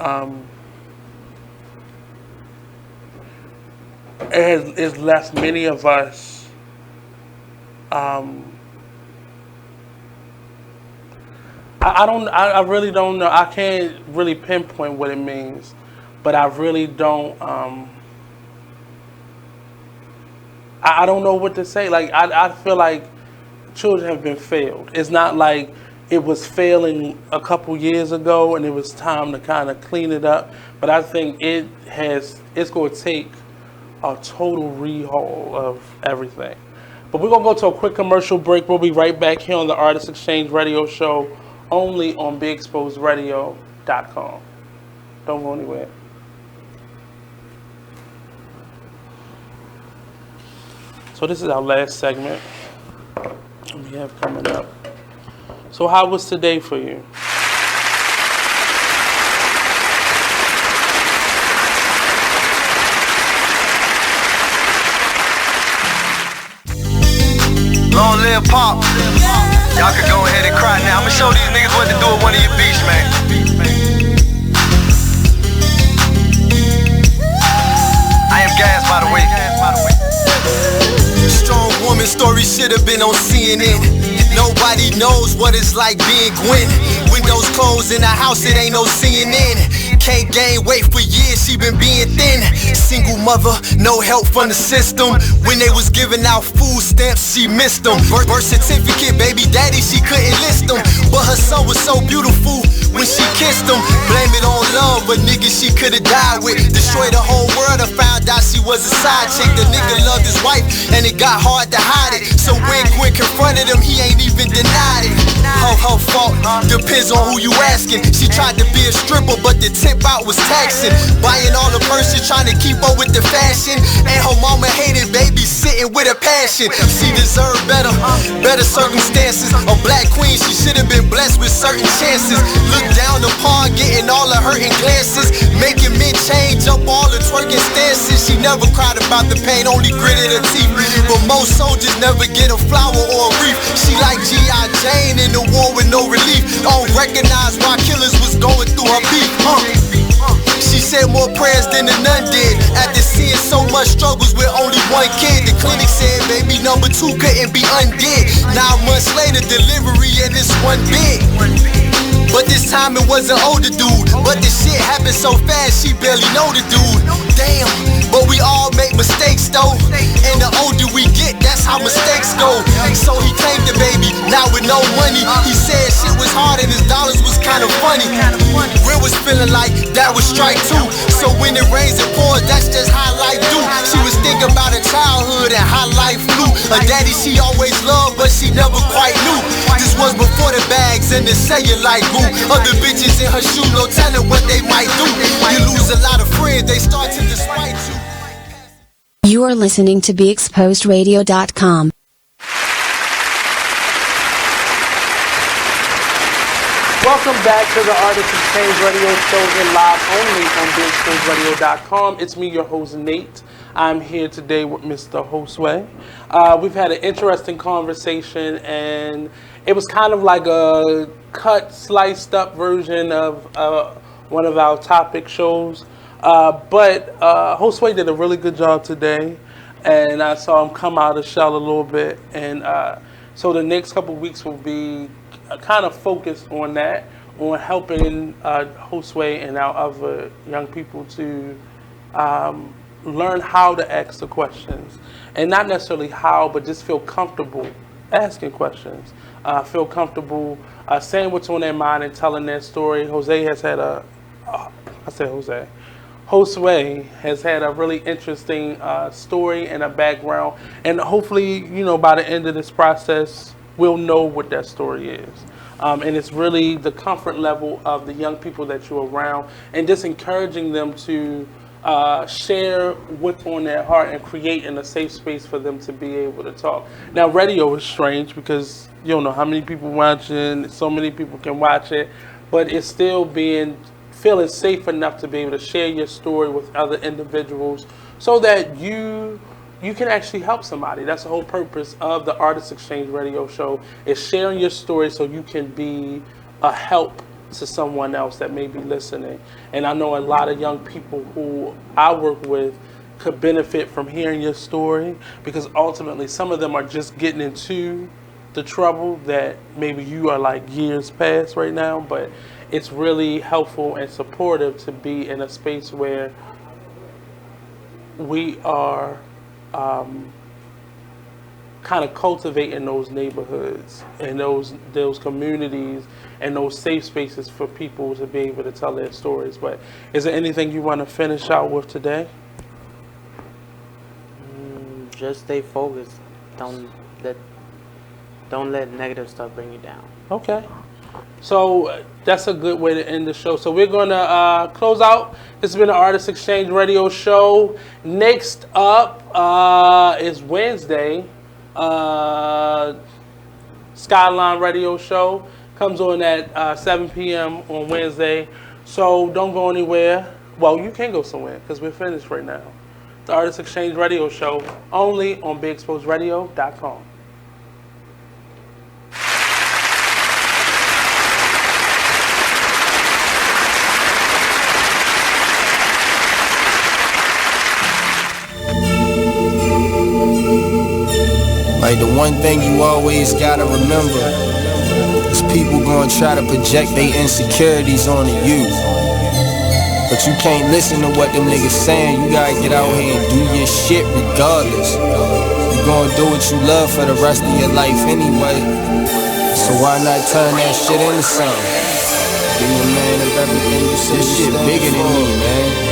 it's left many of us I really don't know. I can't really pinpoint what it means, but I really don't. I don't know what to say. Like I feel like children have been failed. It's not like it was failing a couple years ago and it was time to kind of clean it up. But I think it's going to take a total rehaul of everything. But we're going to go to a quick commercial break. We'll be right back here on the Artist Exchange Radio Show, only on BeExposedRadio.com. Don't go anywhere. So this is our last segment we have coming up. So how was today for you? Long live Pop. Y'all can go ahead and cry now. I'ma show these niggas what to do with one of your beats, man. I am Gas, by the way. Strong woman story should've been on CNN. Nobody knows what it's like being Gwen. Windows closed in the house, it ain't no CNN. Can't gain weight for years, she been being thin. Single mother, no help from the system. When they was giving out food stamps, she missed them. Birth certificate, baby daddy, she couldn't list them. But her son was so beautiful when she kissed him. Blame it on love, but nigga she could've died with. Destroyed the whole world, I found out she was a side chick. The nigga loved his wife, and it got hard to hide it. So when Gwen confronted him, he ain't even denied it. Her fault, depends on who you asking. She tried to be a stripper, but the tip out was taxing. Buying all the purses, trying to keep up with the fashion. And her mama hated babysitting with a passion. She deserved better circumstances. A black queen, she should've been blessed with certain chances. Look down upon, getting all of hurting glances. Making men change up all the twerking stances. She never cried about the pain, only gritted her teeth. But most soldiers never get a flower or a wreath. She like G.I. Jane in the war with no relief. Don't recognize why killers was going through her beat. She said more prayers than the nun did. After seeing so much struggles with only one kid, the clinic said baby number 2 couldn't be undid. 9 months later, delivery and it's one big. But this time it was an older dude. But the shit happened so fast, she barely know the dude. Damn, but we all make mistakes though. And the older we get, that's how mistakes go. So he claimed the baby, now with no money. He said shit was hard and his dollars was kinda funny. Real was feeling like that was strike 2. So when it rains and pours, that's just how life do. She was thinking about her childhood and how life flew. Her daddy she always loved, but she never quite knew. This was before the bags and the cellulite glue. Other bitches in her shoe, no telling what they might do. You lose a lot of friends, they start to despite you. You are listening to BeExposedRadio.com. Welcome back to the Artist Exchange Radio Show here live only on BeExposedRadio.com. It's me, your host, Nate. I'm here today with Mr. Josue. We've had an interesting conversation, and it was kind of like a cut, sliced up version of one of our topic shows. But Josue did a really good job today, and I saw him come out of the shell a little bit. And so the next couple weeks will be kind of focused on that, on helping Josue and our other young people to learn how to ask the questions. And not necessarily how, but just feel comfortable asking questions. Feel comfortable saying what's on their mind and telling their story. Josue has had a really interesting story and a background. And hopefully, by the end of this process, we'll know what that story is. And it's really the comfort level of the young people that you're around and just encouraging them to share what's on their heart and creating a safe space for them to be able to talk. Now, radio is strange because you don't know how many people watching, so many people can watch it, but it's still feeling safe enough to be able to share your story with other individuals so that you can actually help somebody. That's the whole purpose of the Artist Exchange Radio Show, is sharing your story so you can be a help to someone else that may be listening. And I know a lot of young people who I work with could benefit from hearing your story, because ultimately some of them are just getting into the trouble that maybe you are like years past right now, but it's really helpful and supportive to be in a space where we are kind of cultivating those neighborhoods and those communities and those safe spaces for people to be able to tell their stories. But is there anything you want to finish out with today? Just stay focused. Don't let negative stuff bring you down. Okay. So that's a good way to end the show. So we're going to close out. This has been the Artist Exchange Radio Show. Next up is Wednesday. Skyline Radio Show comes on at 7 p.m. on Wednesday. So don't go anywhere. Well, you can go somewhere because we're finished right now. The Artist Exchange Radio Show, only on BeExposedRadio.com. Like, the one thing you always gotta remember is people gonna try to project their insecurities onto you. But you can't listen to what them niggas saying. You gotta get out here and do your shit regardless. You gonna do what you love for the rest of your life anyway. So why not turn that shit into something? Be a man of everything you say. This shit bigger than me, man.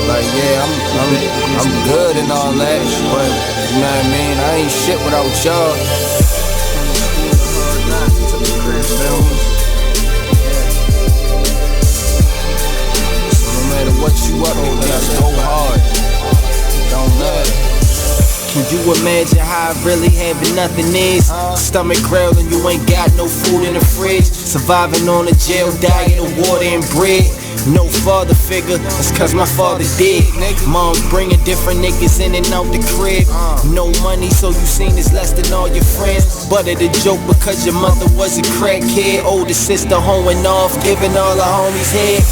Like, yeah, I'm good and all that, but you know what I mean? I ain't shit without y'all. So no matter what you up to, just go hard. Don't matter. Can you imagine how I really having nothing is? Stomach growling, you ain't got no food in the fridge. Surviving on a jail diet of water and bread. No father figure, that's cause my father dead. Mom bringing different niggas in and out the crib. No money, so you seen it's less than all your friends. But it a joke because your mother was a crackhead. Older sister hoeing off, giving all the homies head.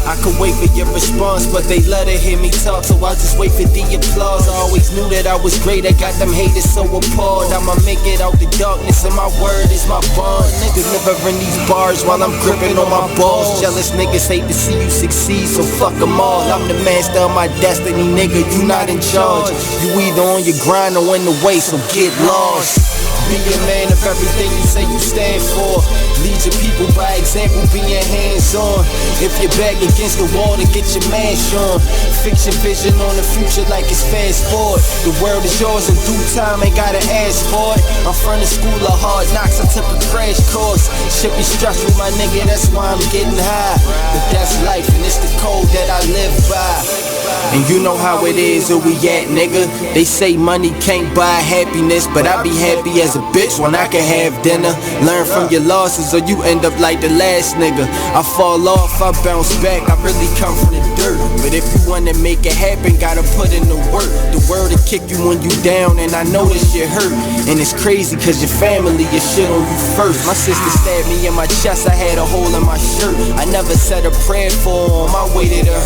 I could wait for your response, but they let her hear me talk, so I just wait for the applause. I always knew that I was great, I got them haters so appalled. I'ma make it out the darkness, and my word is my bond. Delivering these bars while I'm gripping on my balls. Jealous niggas hate to see you succeed, so fuck them all. I'm the master of my destiny, nigga, you not in charge. You either on your grind or in the way, so get lost. Be a man of everything you say you stand for. Lead your people by example, being hands-on. If you're back against the wall, to get your mash on. Fix your vision on the future like it's fast forward. The world is yours in due time, ain't gotta ask for it. I'm from the school of hard knocks, I took a crash course. Shit be stressful, my nigga, that's why I'm getting high. But that's life and it's the code that I live by. And you know how it is, where we at, nigga. They say money can't buy happiness, but I be happy as a bitch when I can have dinner. Learn from your losses or you end up like the last nigga. I fall off, I bounce back, I really come from the dirt. But if you wanna make it happen, gotta put in the work. The word will kick you when you down, and I know this shit hurt. And it's crazy cause your family, your shit on you first. My sister stabbed me in my chest, I had a hole in my shirt. I never said a prayer for her on my way to the hurt.